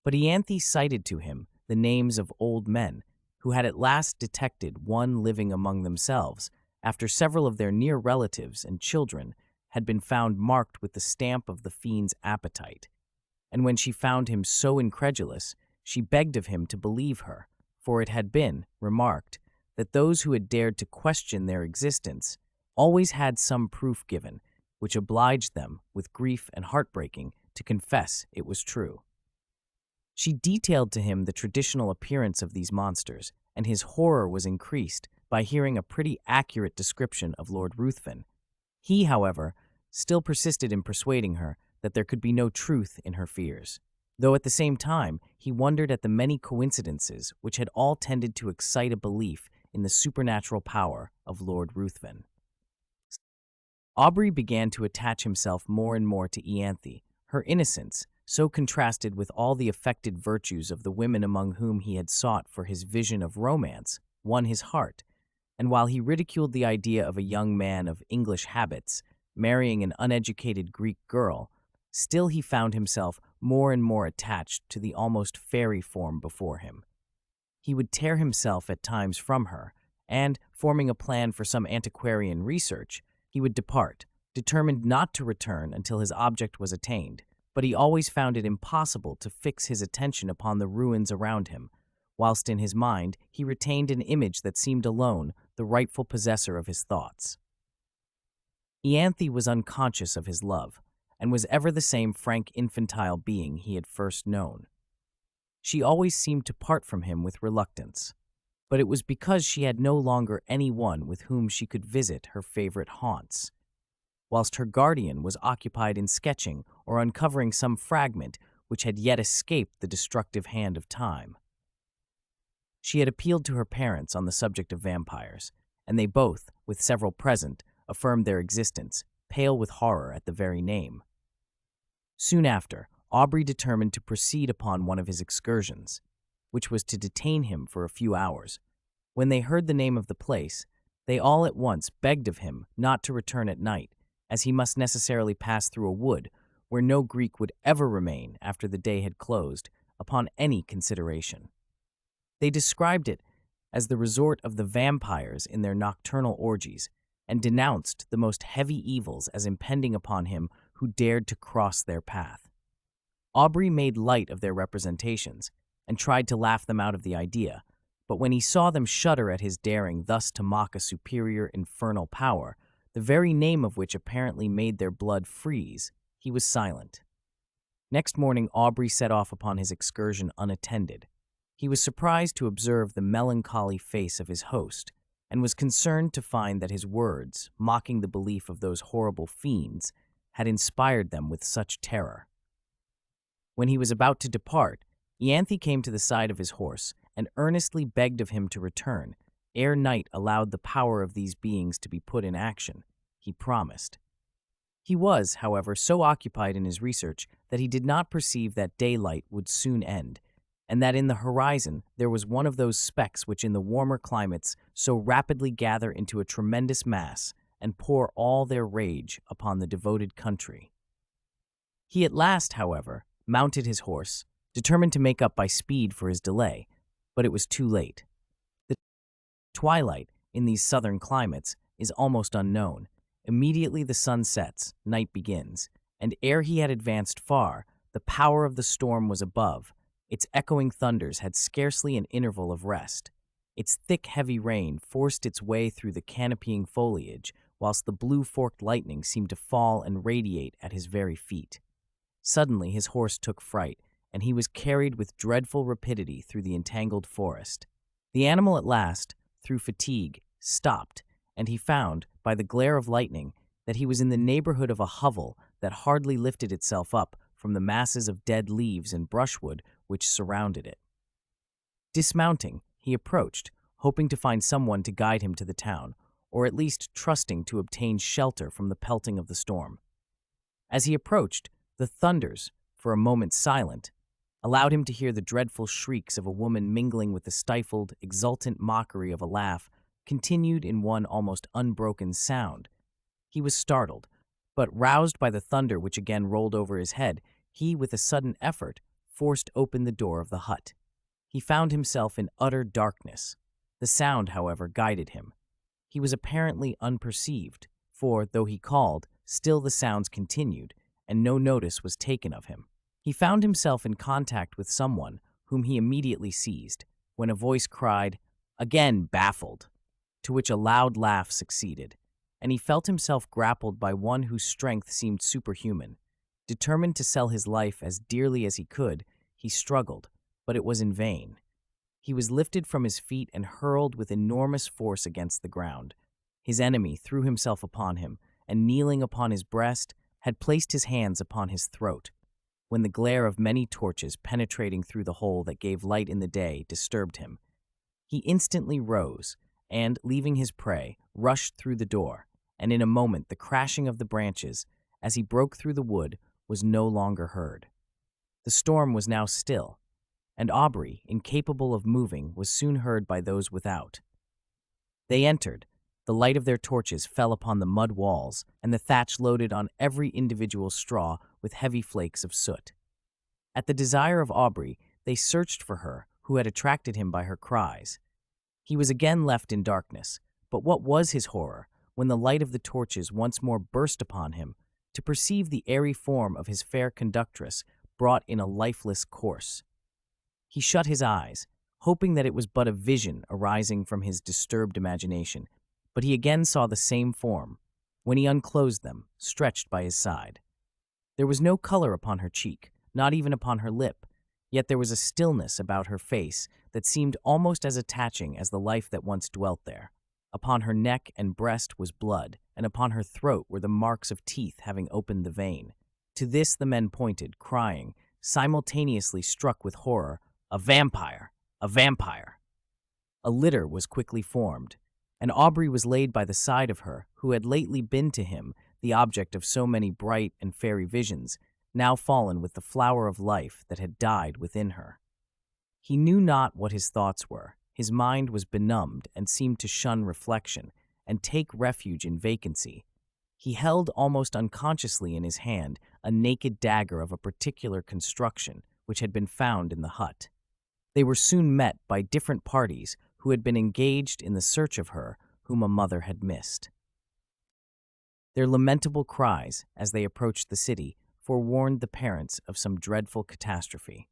But Ianthe cited to him the names of old men who had at last detected one living among themselves, after several of their near relatives and children had been found marked with the stamp of the fiend's appetite. And when she found him so incredulous, she begged of him to believe her, for it had been remarked that those who had dared to question their existence always had some proof given, which obliged them, with grief and heartbreaking, to confess it was true. She detailed to him the traditional appearance of these monsters, and his horror was increased by hearing a pretty accurate description of Lord Ruthven. He, however, still persisted in persuading her that there could be no truth in her fears, though at the same time he wondered at the many coincidences which had all tended to excite a belief in the supernatural power of Lord Ruthven. Aubrey began to attach himself more and more to Ianthe. Her innocence, so contrasted with all the affected virtues of the women among whom he had sought for his vision of romance, won his heart, and while he ridiculed the idea of a young man of English habits marrying an uneducated Greek girl, still he found himself more and more attached to the almost fairy form before him. He would tear himself at times from her, and, forming a plan for some antiquarian research, he would depart, determined not to return until his object was attained, but he always found it impossible to fix his attention upon the ruins around him, whilst in his mind he retained an image that seemed alone the rightful possessor of his thoughts. Ianthe was unconscious of his love, and was ever the same frank infantile being he had first known. She always seemed to part from him with reluctance, but it was because she had no longer any one with whom she could visit her favorite haunts, whilst her guardian was occupied in sketching or uncovering some fragment which had yet escaped the destructive hand of time. She had appealed to her parents on the subject of vampires, and they both, with several present, affirmed their existence, pale with horror at the very name. Soon after, Aubrey determined to proceed upon one of his excursions. which was to detain him for a few hours. When they heard the name of the place, they all at once begged of him not to return at night, as he must necessarily pass through a wood where no Greek would ever remain after the day had closed, upon any consideration. They described it as the resort of the vampires in their nocturnal orgies, and denounced the most heavy evils as impending upon him who dared to cross their path. Aubrey made light of their representations, and tried to laugh them out of the idea, but when he saw them shudder at his daring thus to mock a superior infernal power, the very name of which apparently made their blood freeze, he was silent. Next morning Aubrey set off upon his excursion unattended. He was surprised to observe the melancholy face of his host, and was concerned to find that his words, mocking the belief of those horrible fiends, had inspired them with such terror. When he was about to depart, Ianthe came to the side of his horse and earnestly begged of him to return, ere night allowed the power of these beings to be put in action. He promised. He was, however, so occupied in his research that he did not perceive that daylight would soon end, and that in the horizon there was one of those specks which in the warmer climates so rapidly gather into a tremendous mass and pour all their rage upon the devoted country. He at last, however, mounted his horse, determined to make up by speed for his delay, but it was too late. The twilight in these southern climates is almost unknown. Immediately the sun sets, night begins, and ere he had advanced far, the power of the storm was above. Its echoing thunders had scarcely an interval of rest. Its thick, heavy rain forced its way through the canopying foliage, whilst the blue-forked lightning seemed to fall and radiate at his very feet. Suddenly his horse took fright, and he was carried with dreadful rapidity through the entangled forest. The animal at last, through fatigue, stopped, and he found, by the glare of lightning, that he was in the neighborhood of a hovel that hardly lifted itself up from the masses of dead leaves and brushwood which surrounded it. Dismounting, he approached, hoping to find someone to guide him to the town, or at least trusting to obtain shelter from the pelting of the storm. As he approached, the thunders, for a moment silent, allowed him to hear the dreadful shrieks of a woman mingling with the stifled, exultant mockery of a laugh, continued in one almost unbroken sound. He was startled, but roused by the thunder which again rolled over his head, he, with a sudden effort, forced open the door of the hut. He found himself in utter darkness. The sound, however, guided him. He was apparently unperceived, for, though he called, still the sounds continued, and no notice was taken of him. He found himself in contact with someone, whom he immediately seized, when a voice cried, "Again baffled," to which a loud laugh succeeded, and he felt himself grappled by one whose strength seemed superhuman. Determined to sell his life as dearly as he could, he struggled, but it was in vain. He was lifted from his feet and hurled with enormous force against the ground. His enemy threw himself upon him, and kneeling upon his breast, had placed his hands upon his throat, when the glare of many torches penetrating through the hole that gave light in the day disturbed him. He instantly rose, and, leaving his prey, rushed through the door, and in a moment the crashing of the branches, as he broke through the wood, was no longer heard. The storm was now still, and Aubrey, incapable of moving, was soon heard by those without. They entered. The light of their torches fell upon the mud walls, and the thatch loaded on every individual straw with heavy flakes of soot. At the desire of Aubrey, they searched for her, who had attracted him by her cries. He was again left in darkness, but what was his horror, when the light of the torches once more burst upon him, to perceive the airy form of his fair conductress brought in a lifeless corse. He shut his eyes, hoping that it was but a vision arising from his disturbed imagination, but he again saw the same form, when he unclosed them, stretched by his side. There was no color upon her cheek, not even upon her lip, yet there was a stillness about her face that seemed almost as attaching as the life that once dwelt there. Upon her neck and breast was blood, and upon her throat were the marks of teeth having opened the vein. To this the men pointed, crying, simultaneously struck with horror, "A vampire! A vampire!" A litter was quickly formed, and Aubrey was laid by the side of her who had lately been to him the object of so many bright and fairy visions, now fallen with the flower of life that had died within her. He knew not what his thoughts were. His mind was benumbed and seemed to shun reflection and take refuge in vacancy. He held almost unconsciously in his hand a naked dagger of a particular construction which had been found in the hut. They were soon met by different parties who had been engaged in the search of her whom a mother had missed. Their lamentable cries, as they approached the city, forewarned the parents of some dreadful catastrophe.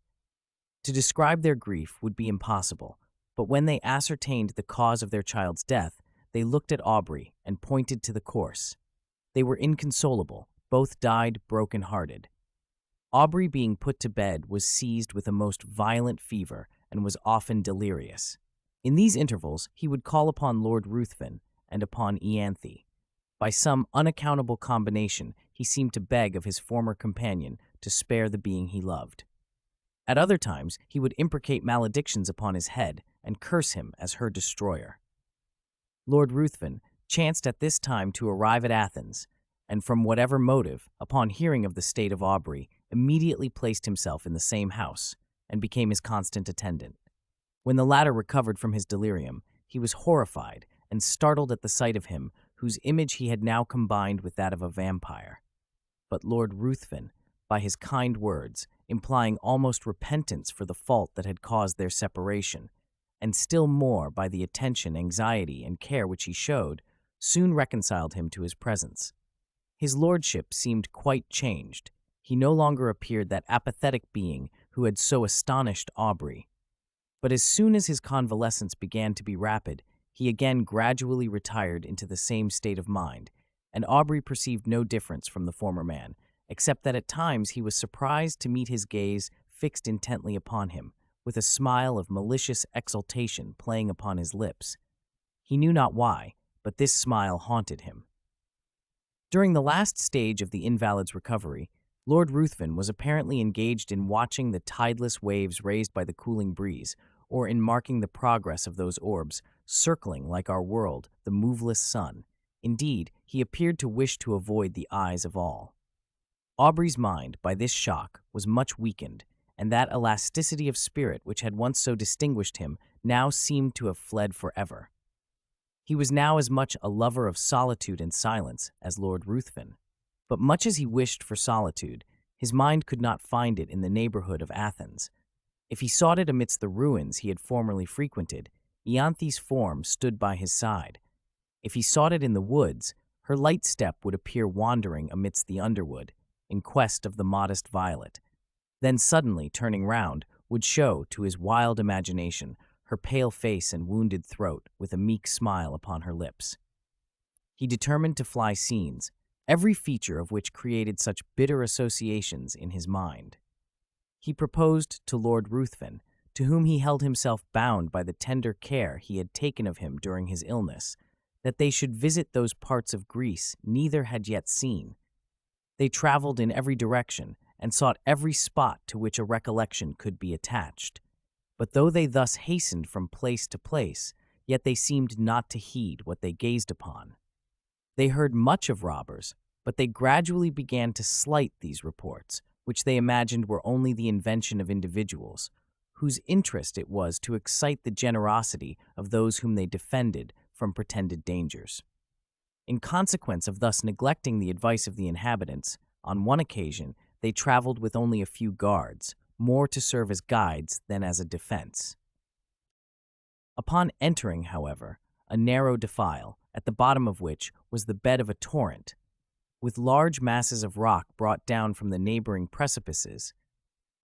To describe their grief would be impossible, but when they ascertained the cause of their child's death, they looked at Aubrey and pointed to the corse. They were inconsolable, both died broken-hearted. Aubrey, being put to bed, was seized with a most violent fever and was often delirious. In these intervals he would call upon Lord Ruthven and upon Ianthe. By some unaccountable combination he seemed to beg of his former companion to spare the being he loved. At other times he would imprecate maledictions upon his head and curse him as her destroyer. Lord Ruthven chanced at this time to arrive at Athens, and from whatever motive, upon hearing of the state of Aubrey, immediately placed himself in the same house, and became his constant attendant. When the latter recovered from his delirium, he was horrified and startled at the sight of him, whose image he had now combined with that of a vampire. But Lord Ruthven, by his kind words, implying almost repentance for the fault that had caused their separation, and still more by the attention, anxiety, and care which he showed, soon reconciled him to his presence. His lordship seemed quite changed. He no longer appeared that apathetic being who had so astonished Aubrey. But as soon as his convalescence began to be rapid, he again gradually retired into the same state of mind, and Aubrey perceived no difference from the former man, except that at times he was surprised to meet his gaze fixed intently upon him, with a smile of malicious exultation playing upon his lips. He knew not why, but this smile haunted him. During the last stage of the invalid's recovery, Lord Ruthven was apparently engaged in watching the tideless waves raised by the cooling breeze, or in marking the progress of those orbs, circling, like our world, the moveless sun. Indeed, he appeared to wish to avoid the eyes of all. Aubrey's mind, by this shock, was much weakened, and that elasticity of spirit which had once so distinguished him now seemed to have fled forever. He was now as much a lover of solitude and silence as Lord Ruthven. But much as he wished for solitude, his mind could not find it in the neighborhood of Athens. If he sought it amidst the ruins he had formerly frequented, Ianthe's form stood by his side. If he sought it in the woods, her light step would appear wandering amidst the underwood, in quest of the modest violet. Then suddenly, turning round, would show, to his wild imagination, her pale face and wounded throat with a meek smile upon her lips. He determined to fly scenes, every feature of which created such bitter associations in his mind. He proposed to Lord Ruthven, to whom he held himself bound by the tender care he had taken of him during his illness, that they should visit those parts of Greece neither had yet seen. They traveled in every direction and sought every spot to which a recollection could be attached. But though they thus hastened from place to place, yet they seemed not to heed what they gazed upon. They heard much of robbers, but they gradually began to slight these reports, which they imagined were only the invention of individuals, whose interest it was to excite the generosity of those whom they defended from pretended dangers. In consequence of thus neglecting the advice of the inhabitants, on one occasion they traveled with only a few guards, more to serve as guides than as a defense. Upon entering, however, a narrow defile, at the bottom of which was the bed of a torrent, with large masses of rock brought down from the neighboring precipices,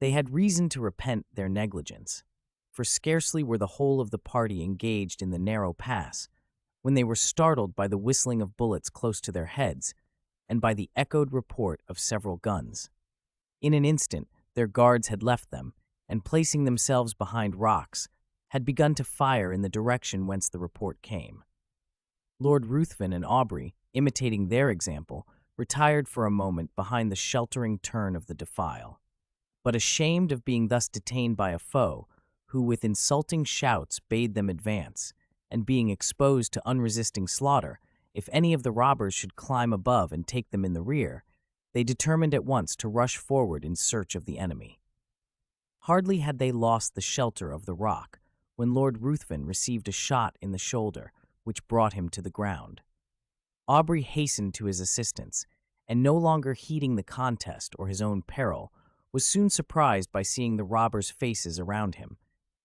they had reason to repent their negligence, for scarcely were the whole of the party engaged in the narrow pass, when they were startled by the whistling of bullets close to their heads, and by the echoed report of several guns. In an instant, their guards had left them, and placing themselves behind rocks, had begun to fire in the direction whence the report came. Lord Ruthven and Aubrey, imitating their example, retired for a moment behind the sheltering turn of the defile. But ashamed of being thus detained by a foe, who with insulting shouts bade them advance, and being exposed to unresisting slaughter, if any of the robbers should climb above and take them in the rear, they determined at once to rush forward in search of the enemy. Hardly had they lost the shelter of the rock when Lord Ruthven received a shot in the shoulder, which brought him to the ground. Aubrey hastened to his assistance, and no longer heeding the contest or his own peril, was soon surprised by seeing the robbers' faces around him,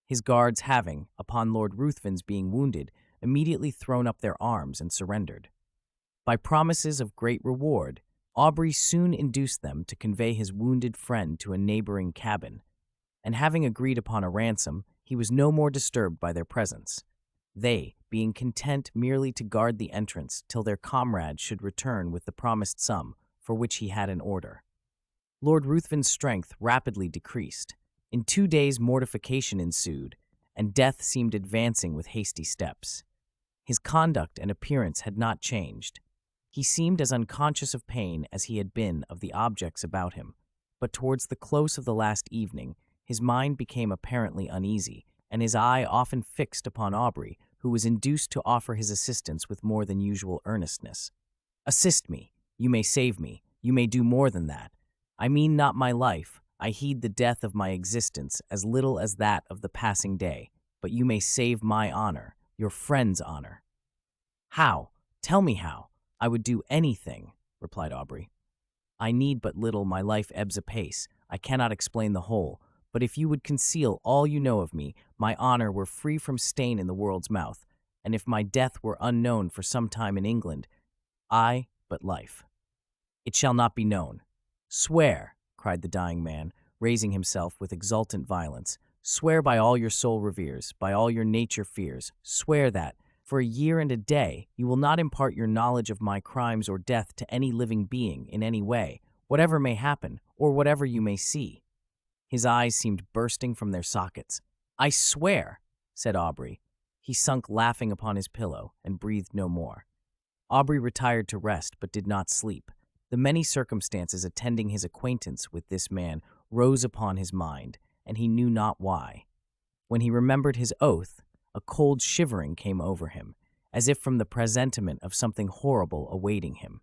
his guards having, upon Lord Ruthven's being wounded, immediately thrown up their arms and surrendered. By promises of great reward, Aubrey soon induced them to convey his wounded friend to a neighboring cabin, and having agreed upon a ransom, he was no more disturbed by their presence, they being content merely to guard the entrance till their comrade should return with the promised sum for which he had an order. Lord Ruthven's strength rapidly decreased. In 2 days mortification ensued, and death seemed advancing with hasty steps. His conduct and appearance had not changed. He seemed as unconscious of pain as he had been of the objects about him, but towards the close of the last evening, his mind became apparently uneasy, and his eye often fixed upon Aubrey, who was induced to offer his assistance with more than usual earnestness. "Assist me. You may save me. You may do more than that. I mean not my life. I heed the death of my existence as little as that of the passing day, but you may save my honor, your friend's honor." "How? Tell me how. I would do anything," replied Aubrey. "I need but little. My life ebbs apace. I cannot explain the whole. But if you would conceal all you know of me, my honor were free from stain in the world's mouth, and if my death were unknown for some time in England, I but life. It shall not be known." "Swear," cried the dying man, raising himself with exultant violence, "swear by all your soul reveres, by all your nature fears, swear that, for a year and a day, you will not impart your knowledge of my crimes or death to any living being in any way, whatever may happen, or whatever you may see." His eyes seemed bursting from their sockets. "I swear," said Aubrey. He sunk laughing upon his pillow and breathed no more. Aubrey retired to rest but did not sleep. The many circumstances attending his acquaintance with this man rose upon his mind, and he knew not why. When he remembered his oath, a cold shivering came over him, as if from the presentiment of something horrible awaiting him.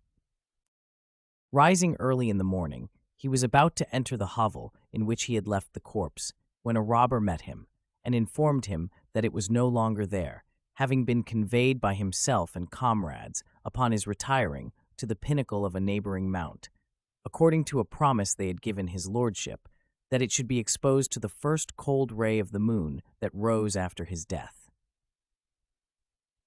Rising early in the morning, he was about to enter the hovel in which he had left the corpse, when a robber met him, and informed him that it was no longer there, having been conveyed by himself and comrades, upon his retiring, to the pinnacle of a neighboring mount, according to a promise they had given his lordship, that it should be exposed to the first cold ray of the moon that rose after his death.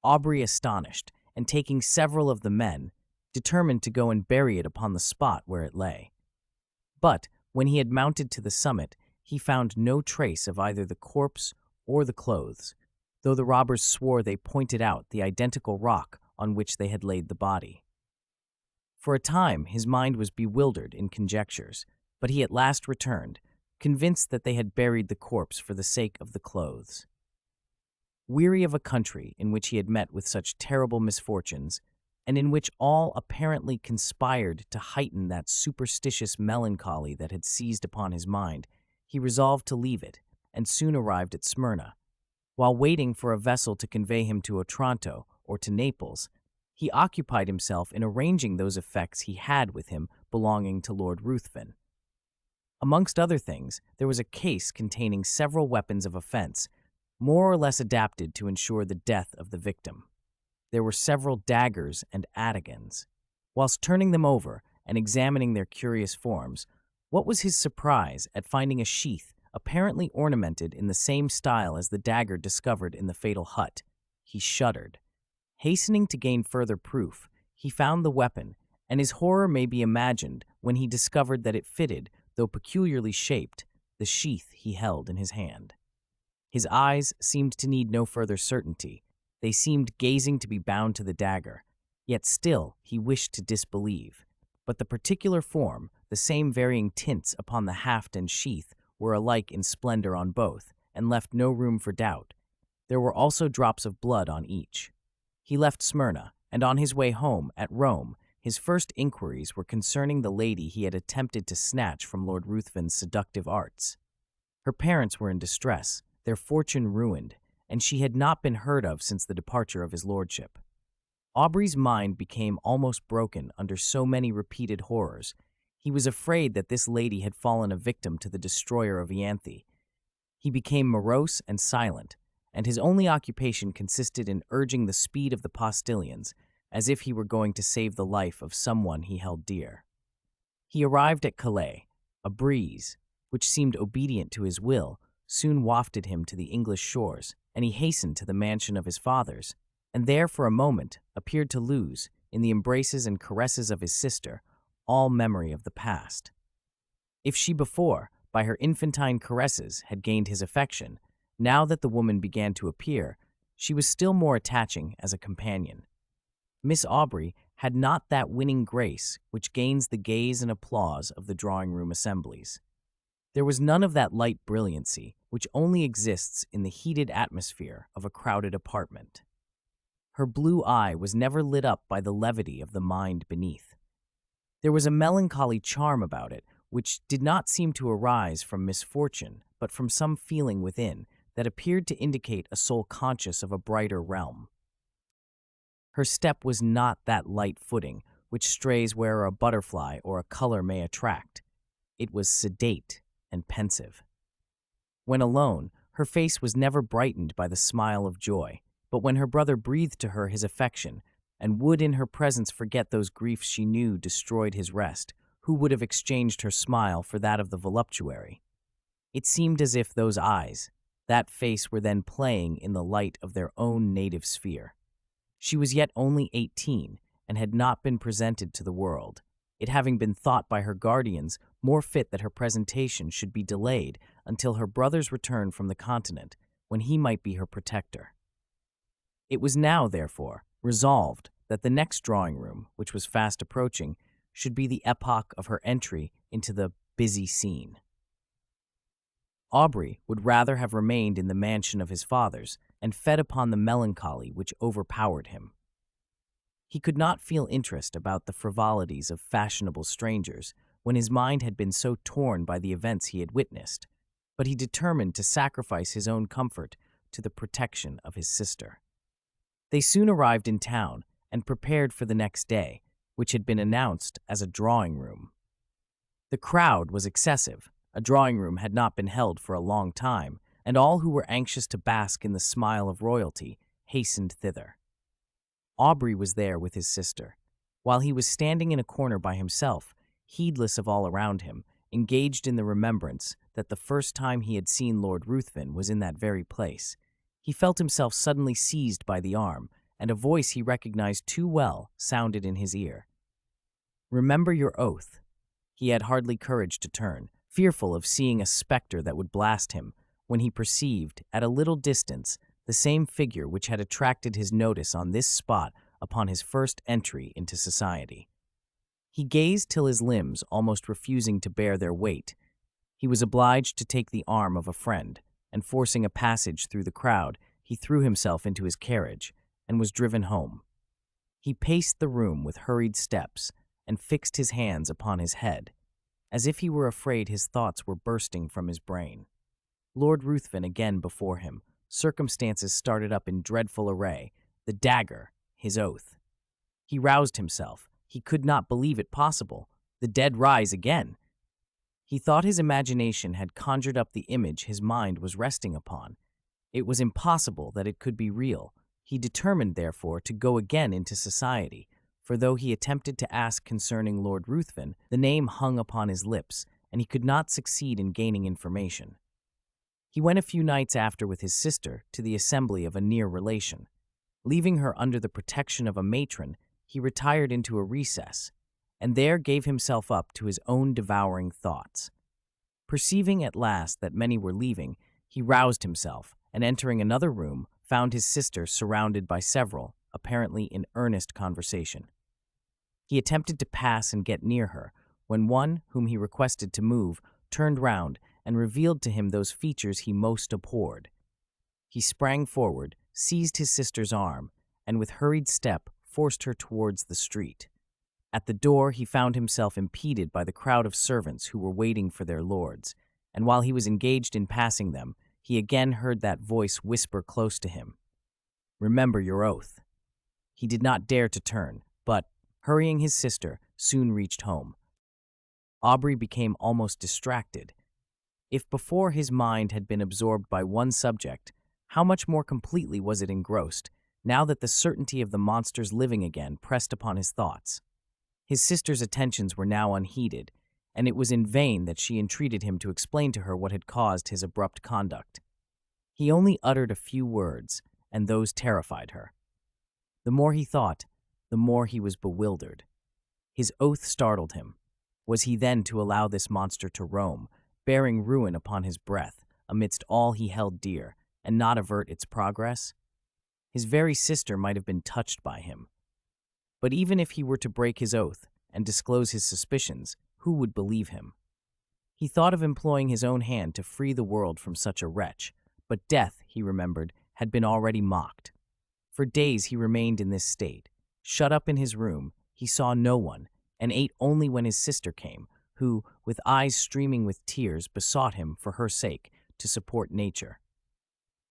Aubrey, astonished, and taking several of the men, determined to go and bury it upon the spot where it lay. But, when he had mounted to the summit, he found no trace of either the corpse or the clothes, though the robbers swore they pointed out the identical rock on which they had laid the body. For a time his mind was bewildered in conjectures, but he at last returned, convinced that they had buried the corpse for the sake of the clothes. Weary of a country in which he had met with such terrible misfortunes, and in which all apparently conspired to heighten that superstitious melancholy that had seized upon his mind, he resolved to leave it, and soon arrived at Smyrna. While waiting for a vessel to convey him to Otranto or to Naples, he occupied himself in arranging those effects he had with him belonging to Lord Ruthven. Amongst other things, there was a case containing several weapons of offense, more or less adapted to ensure the death of the victim. There were several daggers and atagans. Whilst turning them over and examining their curious forms, what was his surprise at finding a sheath apparently ornamented in the same style as the dagger discovered in the fatal hut. He shuddered. Hastening to gain further proof, he found the weapon, and his horror may be imagined when he discovered that it fitted, though peculiarly shaped, the sheath he held in his hand. His eyes seemed to need no further certainty. They seemed gazing to be bound to the dagger, yet still he wished to disbelieve. But the particular form, the same varying tints upon the haft and sheath, were alike in splendor on both, and left no room for doubt. There were also drops of blood on each. He left Smyrna, and on his way home, at Rome, his first inquiries were concerning the lady he had attempted to snatch from Lord Ruthven's seductive arts. Her parents were in distress, their fortune ruined, and she had not been heard of since the departure of his lordship. Aubrey's mind became almost broken under so many repeated horrors. He was afraid that this lady had fallen a victim to the destroyer of Ianthe, He became morose and silent, and his only occupation consisted in urging the speed of the postilions as if he were going to save the life of someone he held dear. He arrived at Calais. A breeze, which seemed obedient to his will, soon wafted him to the English shores, and he hastened to the mansion of his fathers, and there for a moment appeared to lose, in the embraces and caresses of his sister, all memory of the past. If she before, by her infantine caresses, had gained his affection, now that the woman began to appear, she was still more attaching as a companion. Miss Aubrey had not that winning grace which gains the gaze and applause of the drawing-room assemblies. There was none of that light brilliancy which only exists in the heated atmosphere of a crowded apartment. Her blue eye was never lit up by the levity of the mind beneath. There was a melancholy charm about it which did not seem to arise from misfortune, but from some feeling within that appeared to indicate a soul conscious of a brighter realm. Her step was not that light footing which strays where a butterfly or a color may attract. It was sedate and pensive. When alone, her face was never brightened by the smile of joy, but when her brother breathed to her his affection, and would in her presence forget those griefs she knew destroyed his rest, who would have exchanged her smile for that of the voluptuary? It seemed as if those eyes, that face, were then playing in the light of their own native sphere. She was yet only 18, and had not been presented to the world, it having been thought by her guardians more fit that her presentation should be delayed until her brother's return from the continent, when he might be her protector. It was now, therefore, resolved that the next drawing-room, which was fast approaching, should be the epoch of her entry into the busy scene. Aubrey would rather have remained in the mansion of his fathers and fed upon the melancholy which overpowered him. He could not feel interest about the frivolities of fashionable strangers when his mind had been so torn by the events he had witnessed, but he determined to sacrifice his own comfort to the protection of his sister. They soon arrived in town and prepared for the next day, which had been announced as a drawing-room. The crowd was excessive. A drawing-room had not been held for a long time, and all who were anxious to bask in the smile of royalty hastened thither. Aubrey was there with his sister. While he was standing in a corner by himself, heedless of all around him, engaged in the remembrance that the first time he had seen Lord Ruthven was in that very place, he felt himself suddenly seized by the arm, and a voice he recognized too well sounded in his ear. "Remember your oath." He had hardly courage to turn, fearful of seeing a specter that would blast him, when he perceived, at a little distance, the same figure which had attracted his notice on this spot upon his first entry into society. He gazed till his limbs almost refusing to bear their weight. He was obliged to take the arm of a friend, and forcing a passage through the crowd, he threw himself into his carriage and was driven home. He paced the room with hurried steps and fixed his hands upon his head, as if he were afraid his thoughts were bursting from his brain. Lord Ruthven again before him, circumstances started up in dreadful array, the dagger, his oath. He roused himself. He could not believe it possible. The dead rise again. He thought his imagination had conjured up the image his mind was resting upon. It was impossible that it could be real. He determined, therefore, to go again into society, for though he attempted to ask concerning Lord Ruthven, the name hung upon his lips, and he could not succeed in gaining information. He went a few nights after with his sister to the assembly of a near relation. Leaving her under the protection of a matron, he retired into a recess, and there gave himself up to his own devouring thoughts. Perceiving at last that many were leaving, he roused himself, and entering another room, found his sister surrounded by several, apparently in earnest conversation. He attempted to pass and get near her, when one, whom he requested to move, turned round and revealed to him those features he most abhorred. He sprang forward, seized his sister's arm, and with hurried step forced her towards the street. At the door he found himself impeded by the crowd of servants who were waiting for their lords, and while he was engaged in passing them, he again heard that voice whisper close to him, "Remember your oath." He did not dare to turn, but, hurrying his sister, soon reached home. Aubrey became almost distracted. If before his mind had been absorbed by one subject, how much more completely was it engrossed, now that the certainty of the monster's living again pressed upon his thoughts. His sister's attentions were now unheeded, and it was in vain that she entreated him to explain to her what had caused his abrupt conduct. He only uttered a few words, and those terrified her. The more he thought, the more he was bewildered. His oath startled him. Was he then to allow this monster to roam, bearing ruin upon his breath, amidst all he held dear, and not avert its progress? His very sister might have been touched by him. But even if he were to break his oath and disclose his suspicions, who would believe him? He thought of employing his own hand to free the world from such a wretch, but death, he remembered, had been already mocked. For days he remained in this state. Shut up in his room, he saw no one, and ate only when his sister came, who, with eyes streaming with tears, besought him, for her sake, to support nature.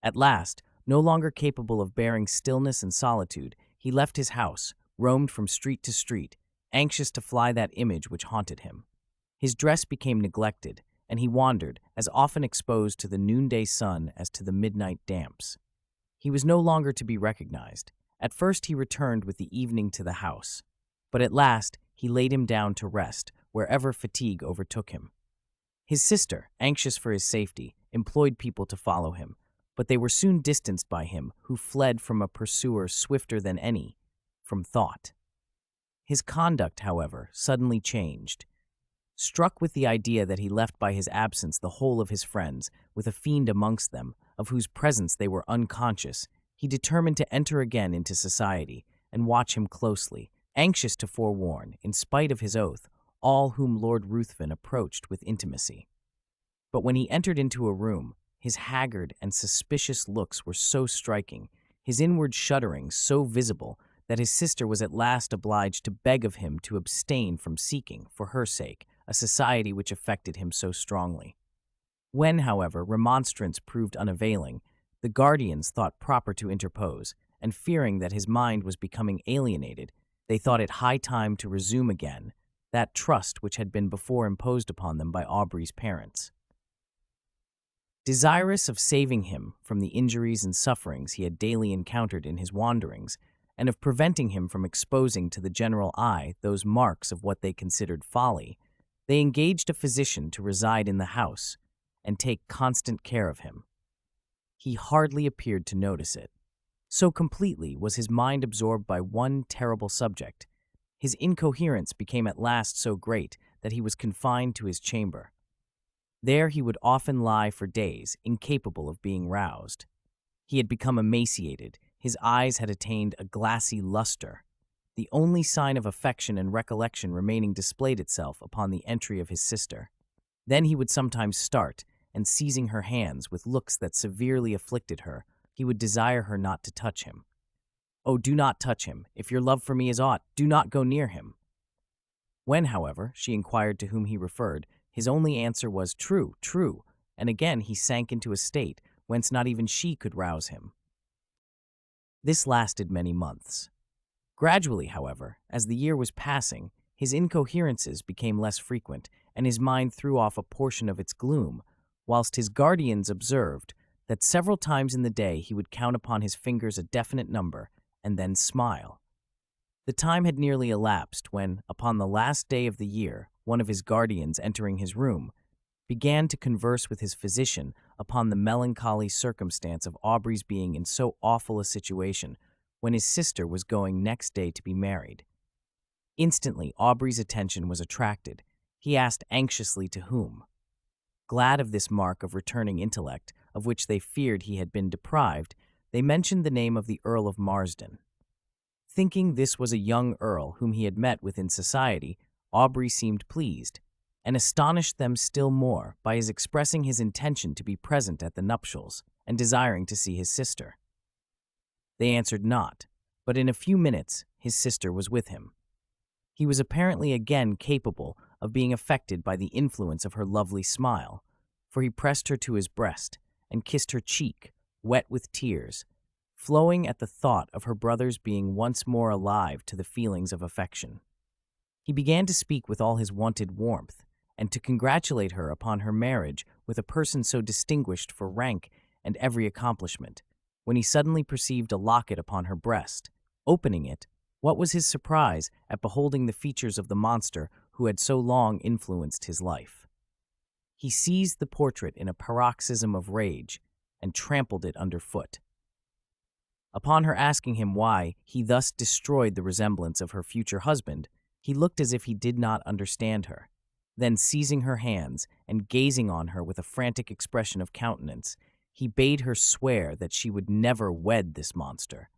At last, no longer capable of bearing stillness and solitude, he left his house, roamed from street to street, anxious to fly that image which haunted him. His dress became neglected, and he wandered, as often exposed to the noonday sun as to the midnight damps. He was no longer to be recognized. At first he returned with the evening to the house, but at last he laid him down to rest wherever fatigue overtook him. His sister, anxious for his safety, employed people to follow him, but they were soon distanced by him, who fled from a pursuer swifter than any, from thought. His conduct, however, suddenly changed. Struck with the idea that he left by his absence the whole of his friends, with a fiend amongst them, of whose presence they were unconscious, he determined to enter again into society and watch him closely, anxious to forewarn, in spite of his oath, all whom Lord Ruthven approached with intimacy. But when he entered into a room, his haggard and suspicious looks were so striking, his inward shudderings so visible, that his sister was at last obliged to beg of him to abstain from seeking, for her sake, a society which affected him so strongly. When, however, remonstrance proved unavailing, the guardians thought proper to interpose, and fearing that his mind was becoming alienated, they thought it high time to resume again that trust which had been before imposed upon them by Aubrey's parents. Desirous of saving him from the injuries and sufferings he had daily encountered in his wanderings, and of preventing him from exposing to the general eye those marks of what they considered folly, they engaged a physician to reside in the house and take constant care of him. He hardly appeared to notice it. So completely was his mind absorbed by one terrible subject. His incoherence became at last so great that he was confined to his chamber. There he would often lie for days, incapable of being roused. He had become emaciated, his eyes had attained a glassy luster. The only sign of affection and recollection remaining displayed itself upon the entry of his sister. Then he would sometimes start, and seizing her hands with looks that severely afflicted her, he would desire her not to touch him. "Oh, do not touch him. If your love for me is aught, do not go near him." When, however, she inquired to whom he referred, his only answer was, "True, true," and again he sank into a state whence not even she could rouse him. This lasted many months. Gradually, however, as the year was passing, his incoherences became less frequent, and his mind threw off a portion of its gloom, whilst his guardians observed that several times in the day he would count upon his fingers a definite number, and then smile. The time had nearly elapsed when, upon the last day of the year, one of his guardians, entering his room, began to converse with his physician upon the melancholy circumstance of Aubrey's being in so awful a situation when his sister was going next day to be married. Instantly, Aubrey's attention was attracted. He asked anxiously to whom. Glad of this mark of returning intellect, of which they feared he had been deprived, they mentioned the name of the Earl of Marsden. Thinking this was a young earl whom he had met with in society, Aubrey seemed pleased, and astonished them still more by his expressing his intention to be present at the nuptials and desiring to see his sister. They answered not, but in a few minutes his sister was with him. He was apparently again capable of being affected by the influence of her lovely smile, for he pressed her to his breast and kissed her cheek, wet with tears, flowing at the thought of her brother's being once more alive to the feelings of affection. He began to speak with all his wonted warmth, and to congratulate her upon her marriage with a person so distinguished for rank and every accomplishment, when he suddenly perceived a locket upon her breast. Opening it, what was his surprise at beholding the features of the monster who had so long influenced his life? He seized the portrait in a paroxysm of rage and trampled it underfoot. Upon her asking him why he thus destroyed the resemblance of her future husband, he looked as if he did not understand her. Then, seizing her hands and gazing on her with a frantic expression of countenance, he bade her swear that she would never wed this monster,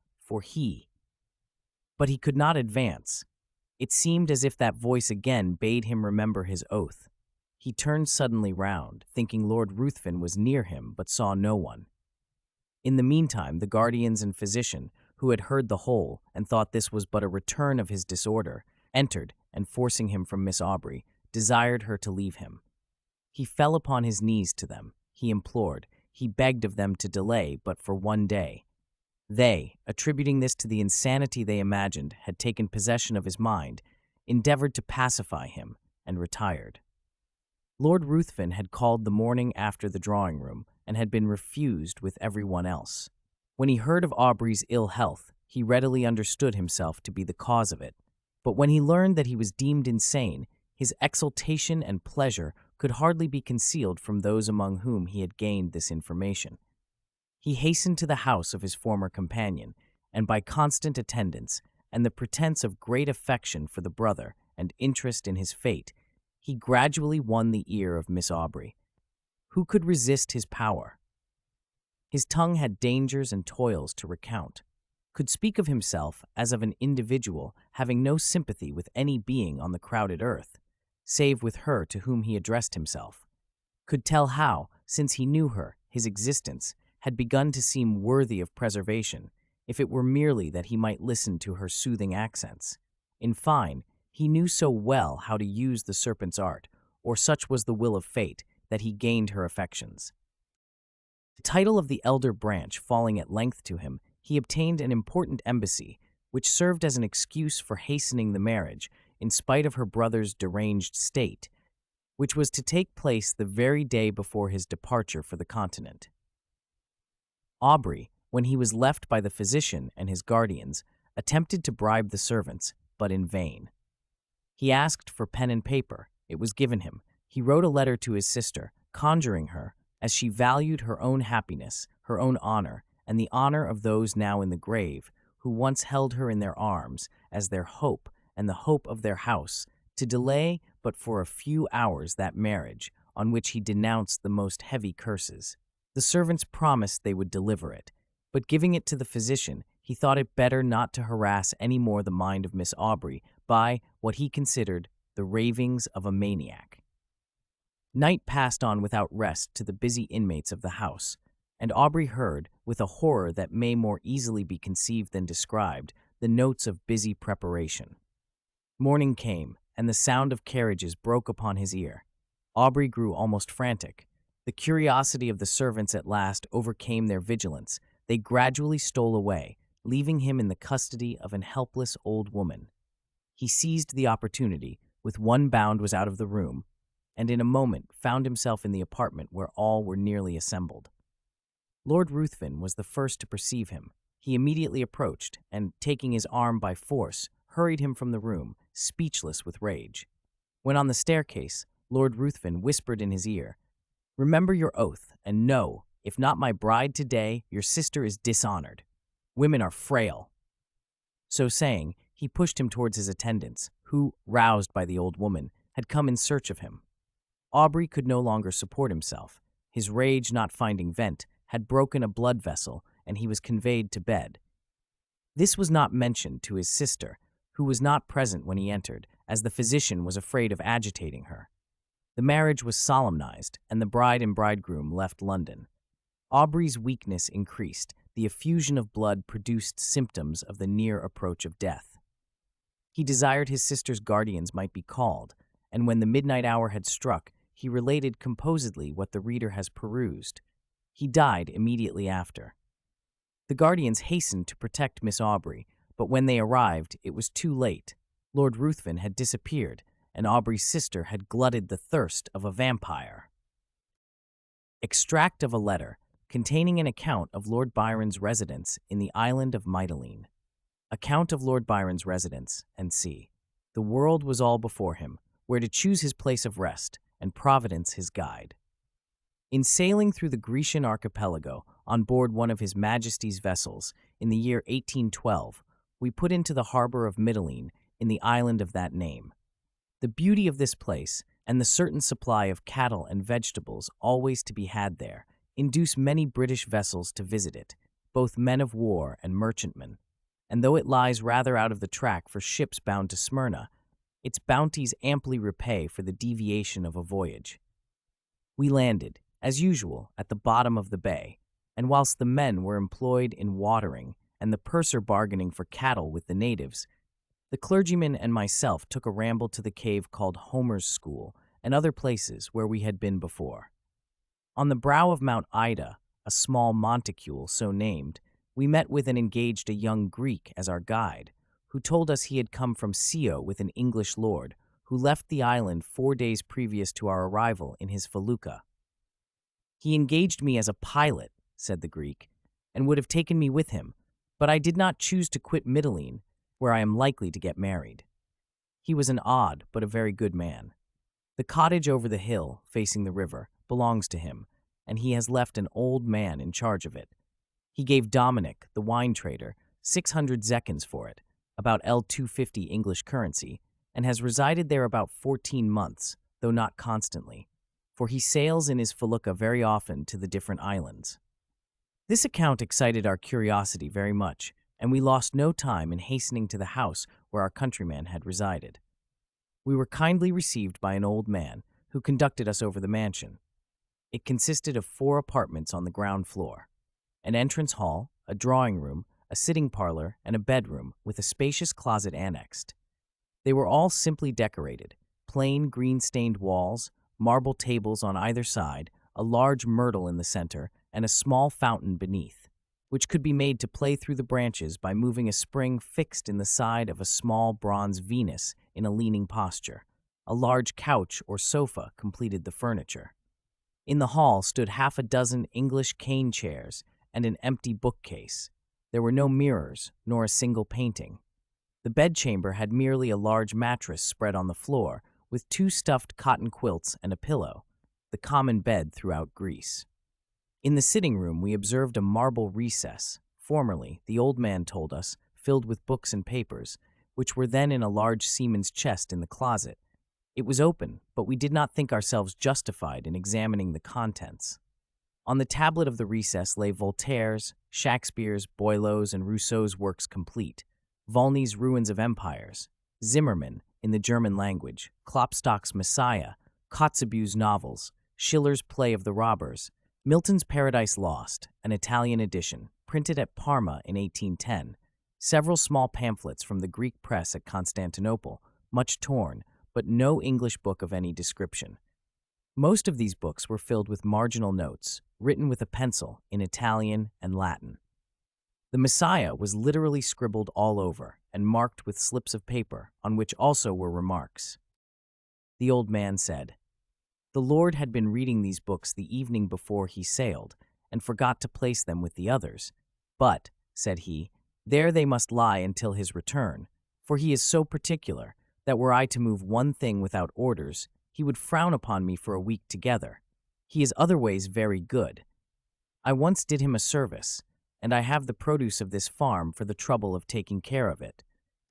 But he could not advance. It seemed as if that voice again bade him remember his oath. He turned suddenly round, thinking Lord Ruthven was near him, but saw no one. In the meantime, the guardians and physician, who had heard the whole and thought this was but a return of his disorder, entered, and forcing him from Miss Aubrey, desired her to leave him. He fell upon his knees to them. He implored, he begged of them to delay but for one day. They, attributing this to the insanity they imagined had taken possession of his mind, endeavored to pacify him and retired. Lord Ruthven had called the morning after the drawing-room and had been refused with everyone else. When he heard of Aubrey's ill health, he readily understood himself to be the cause of it. But when he learned that he was deemed insane, his exultation and pleasure could hardly be concealed from those among whom he had gained this information. He hastened to the house of his former companion, and by constant attendance and the pretense of great affection for the brother and interest in his fate, he gradually won the ear of Miss Aubrey. Who could resist his power? His tongue had dangers and toils to recount, could speak of himself as of an individual having no sympathy with any being on the crowded earth, save with her to whom he addressed himself, could tell how, since he knew her, his existence had begun to seem worthy of preservation, if it were merely that he might listen to her soothing accents. In fine, he knew so well how to use the serpent's art, or such was the will of fate, that he gained her affections. The title of the elder branch falling at length to him, he obtained an important embassy, which served as an excuse for hastening the marriage, in spite of her brother's deranged state, which was to take place the very day before his departure for the continent. Aubrey, when he was left by the physician and his guardians, attempted to bribe the servants, but in vain. He asked for pen and paper. It was given him. He wrote a letter to his sister, conjuring her, as she valued her own happiness, her own honor, and the honor of those now in the grave, who once held her in their arms as their hope and the hope of their house, to delay but for a few hours that marriage, on which he denounced the most heavy curses. The servants promised they would deliver it, but giving it to the physician, he thought it better not to harass any more the mind of Miss Aubrey by what he considered the ravings of a maniac. Night passed on without rest to the busy inmates of the house, and Aubrey heard, with a horror that may more easily be conceived than described, the notes of busy preparation. Morning came, and the sound of carriages broke upon his ear. Aubrey grew almost frantic. The curiosity of the servants at last overcame their vigilance. They gradually stole away, leaving him in the custody of an helpless old woman. He seized the opportunity, with one bound was out of the room, and in a moment found himself in the apartment where all were nearly assembled. Lord Ruthven was the first to perceive him. He immediately approached, and, taking his arm by force, hurried him from the room, speechless with rage. When on the staircase, Lord Ruthven whispered in his ear, "Remember your oath, and know, if not my bride today, your sister is dishonored. Women are frail." So saying, he pushed him towards his attendants, who, roused by the old woman, had come in search of him. Aubrey could no longer support himself. His rage, not finding vent, had broken a blood vessel, and he was conveyed to bed. This was not mentioned to his sister, who was not present when he entered, as the physician was afraid of agitating her. The marriage was solemnized, and the bride and bridegroom left London. Aubrey's weakness increased. The effusion of blood produced symptoms of the near approach of death. He desired his sister's guardians might be called, and when the midnight hour had struck, he related composedly what the reader has perused. He died immediately after. The guardians hastened to protect Miss Aubrey, but when they arrived, it was too late. Lord Ruthven had disappeared, and Aubrey's sister had glutted the thirst of a vampire. Extract of a letter containing an account of Lord Byron's residence in the island of Mytilene. Account of Lord Byron's residence, and c. The world was all before him, where to choose his place of rest, and Providence his guide. In sailing through the Grecian archipelago on board one of His Majesty's vessels in the year 1812, we put into the harbor of Mytilene in the island of that name. The beauty of this place, and the certain supply of cattle and vegetables always to be had there, induce many British vessels to visit it, both men of war and merchantmen. And though it lies rather out of the track for ships bound to Smyrna, its bounties amply repay for the deviation of a voyage. We landed, as usual, at the bottom of the bay, and whilst the men were employed in watering and the purser bargaining for cattle with the natives, the clergyman and myself took a ramble to the cave called Homer's School and other places where we had been before. On the brow of Mount Ida, a small monticule so named, we met with and engaged a young Greek as our guide, who told us he had come from Scio with an English lord, who left the island 4 days previous to our arrival in his felucca. He engaged me as a pilot, said the Greek, and would have taken me with him, but I did not choose to quit Mytilene, where I am likely to get married. He was an odd but a very good man. The cottage over the hill, facing the river, belongs to him, and he has left an old man in charge of it. He gave Dominic, the wine trader, 600 zecchins for it, about L250 English currency, and has resided there about 14 months, though not constantly, for he sails in his felucca very often to the different islands. This account excited our curiosity very much, and we lost no time in hastening to the house where our countryman had resided. We were kindly received by an old man, who conducted us over the mansion. It consisted of 4 apartments on the ground floor, an entrance hall, a drawing room, a sitting parlor, and a bedroom with a spacious closet annexed. They were all simply decorated, plain green-stained walls, marble tables on either side, a large myrtle in the center, and a small fountain beneath, which could be made to play through the branches by moving a spring fixed in the side of a small bronze Venus in a leaning posture. A large couch or sofa completed the furniture. In the hall stood 6 English cane chairs and an empty bookcase. There were no mirrors, nor a single painting. The bedchamber had merely a large mattress spread on the floor, with 2 stuffed cotton quilts and a pillow, the common bed throughout Greece. In the sitting room we observed a marble recess, formerly, the old man told us, filled with books and papers, which were then in a large seaman's chest in the closet. It was open, but we did not think ourselves justified in examining the contents. On the tablet of the recess lay Voltaire's, Shakespeare's, Boileau's, and Rousseau's works complete, Volney's Ruins of Empires, Zimmermann, in the German language, Klopstock's Messiah, Kotzebue's novels, Schiller's Play of the Robbers, Milton's Paradise Lost, an Italian edition, printed at Parma in 1810, several small pamphlets from the Greek press at Constantinople, much torn, but no English book of any description. Most of these books were filled with marginal notes, written with a pencil in Italian and Latin. The Messiah was literally scribbled all over and marked with slips of paper, on which also were remarks. The old man said, "The Lord had been reading these books the evening before he sailed, and forgot to place them with the others. But," said he, "there they must lie until his return, for he is so particular that were I to move one thing without orders, he would frown upon me for a week together. He is otherways very good. I once did him a service, and I have the produce of this farm for the trouble of taking care of it,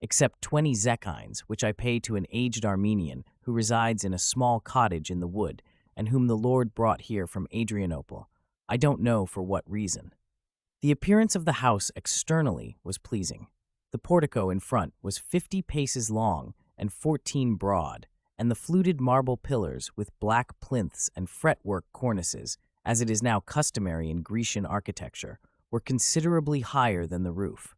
except 20 zecchines, which I pay to an aged Armenian who resides in a small cottage in the wood, and whom the Lord brought here from Adrianople. I don't know for what reason." The appearance of the house externally was pleasing. The portico in front was 50 paces long and 14 broad, and the fluted marble pillars with black plinths and fretwork cornices, as it is now customary in Grecian architecture, were considerably higher than the roof.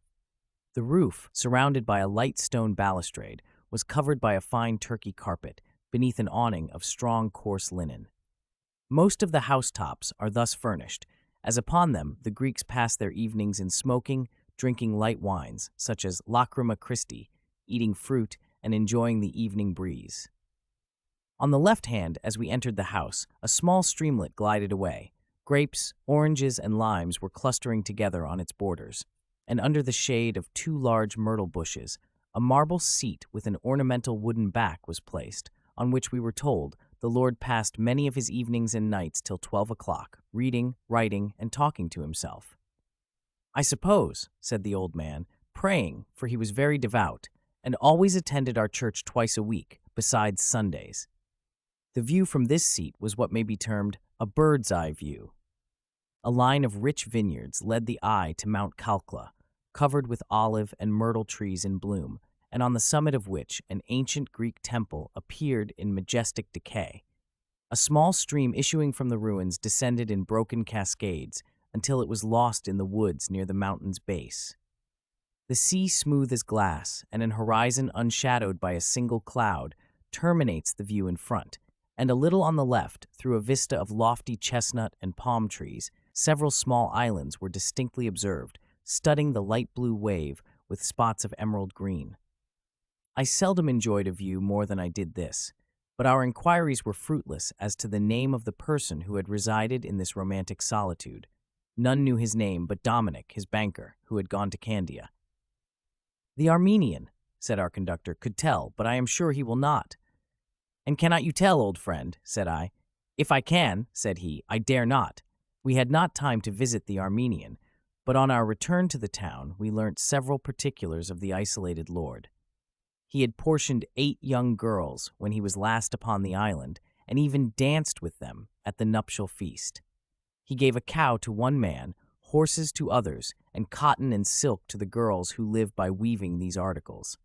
The roof, surrounded by a light stone balustrade, was covered by a fine Turkey carpet, beneath an awning of strong coarse linen. Most of the housetops are thus furnished, as upon them the Greeks pass their evenings in smoking, drinking light wines, such as Lachryma Christi, eating fruit, and enjoying the evening breeze. On the left hand, as we entered the house, a small streamlet glided away, Grapes, oranges, and limes were clustering together on its borders, and under the shade of two large myrtle bushes, a marble seat with an ornamental wooden back was placed, on which we were told the Lord passed many of his evenings and nights till 12 o'clock, reading, writing, and talking to himself. "I suppose," said the old man, "praying, for he was very devout, and always attended our church twice a week, besides Sundays." The view from this seat was what may be termed a bird's-eye view. A line of rich vineyards led the eye to Mount Calcla, covered with olive and myrtle trees in bloom, and on the summit of which an ancient Greek temple appeared in majestic decay. A small stream issuing from the ruins descended in broken cascades until it was lost in the woods near the mountain's base. The sea, smooth as glass, and an horizon unshadowed by a single cloud, terminates the view in front, and a little on the left, through a vista of lofty chestnut and palm trees, several small islands were distinctly observed, studding the light blue wave with spots of emerald green. I seldom enjoyed a view more than I did this, but our inquiries were fruitless as to the name of the person who had resided in this romantic solitude. None knew his name but Dominic, his banker, who had gone to Candia. "The Armenian," said our conductor, "could tell, but I am sure he will not." "And cannot you tell, old friend?" said I. "If I can," said he, "I dare not." We had not time to visit the Armenian, but on our return to the town we learnt several particulars of the isolated lord. He had portioned 8 young girls when he was last upon the island, and even danced with them at the nuptial feast. He gave a cow to one man, horses to others, and cotton and silk to the girls who live by weaving these articles.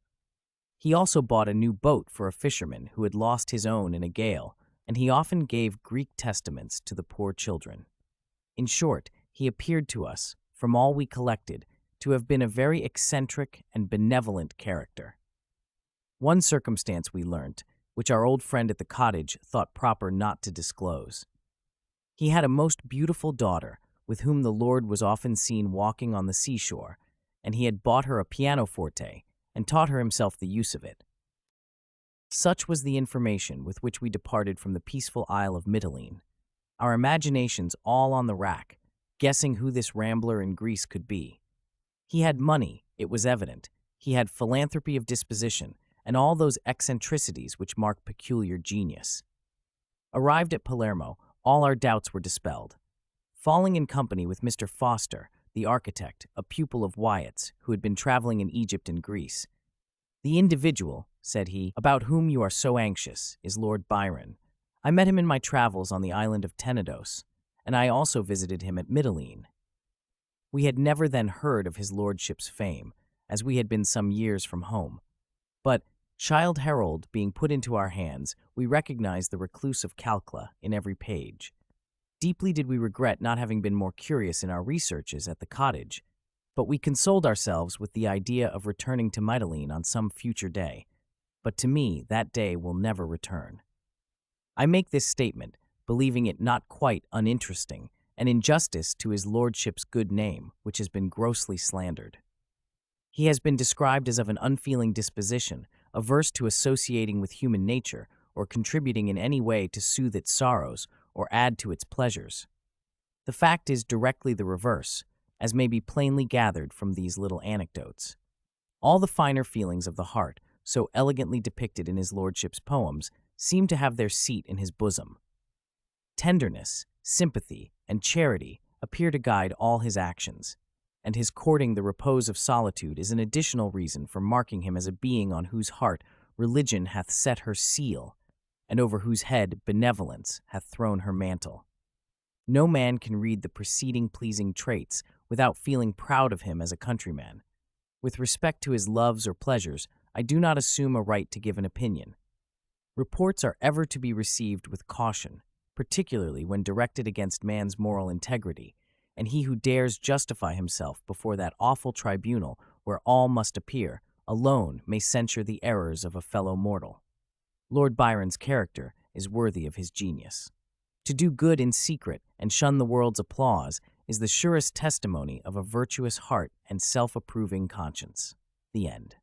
He also bought a new boat for a fisherman who had lost his own in a gale, and he often gave Greek testaments to the poor children. In short, he appeared to us, from all we collected, to have been a very eccentric and benevolent character. One circumstance we learnt, which our old friend at the cottage thought proper not to disclose. He had a most beautiful daughter, with whom the Lord was often seen walking on the seashore, and he had bought her a pianoforte, and taught her himself the use of it. Such was the information with which we departed from the peaceful isle of Mytilene, our imaginations all on the rack, guessing who this rambler in Greece could be. He had money, it was evident. He had philanthropy of disposition, and all those eccentricities which mark peculiar genius. Arrived at Palermo, all our doubts were dispelled. Falling in company with Mr. Foster, the architect, a pupil of Wyatt's, who had been traveling in Egypt and Greece. "The individual," said he, "about whom you are so anxious, is Lord Byron. I met him in my travels on the island of Tenedos, and I also visited him at Mytilene." We had never then heard of his lordship's fame, as we had been some years from home. But, Childe Harold being put into our hands, we recognized the recluse of Calcla in every page. Deeply did we regret not having been more curious in our researches at the cottage, but we consoled ourselves with the idea of returning to Mytilene on some future day. But to me, that day will never return. I make this statement, believing it not quite uninteresting, and in justice to his lordship's good name, which has been grossly slandered. He has been described as of an unfeeling disposition, averse to associating with human nature, or contributing in any way to soothe its sorrows, or add to its pleasures. The fact is directly the reverse, as may be plainly gathered from these little anecdotes. All the finer feelings of the heart, so elegantly depicted in his lordship's poems, seem to have their seat in his bosom. Tenderness, sympathy, and charity appear to guide all his actions, and his courting the repose of solitude is an additional reason for marking him as a being on whose heart religion hath set her seal, and over whose head benevolence hath thrown her mantle. No man can read the preceding pleasing traits without feeling proud of him as a countryman. With respect to his loves or pleasures, I do not assume a right to give an opinion. Reports are ever to be received with caution, particularly when directed against man's moral integrity, and he who dares justify himself before that awful tribunal where all must appear, alone may censure the errors of a fellow mortal. Lord Byron's character is worthy of his genius. To do good in secret and shun the world's applause is the surest testimony of a virtuous heart and self-approving conscience. The end.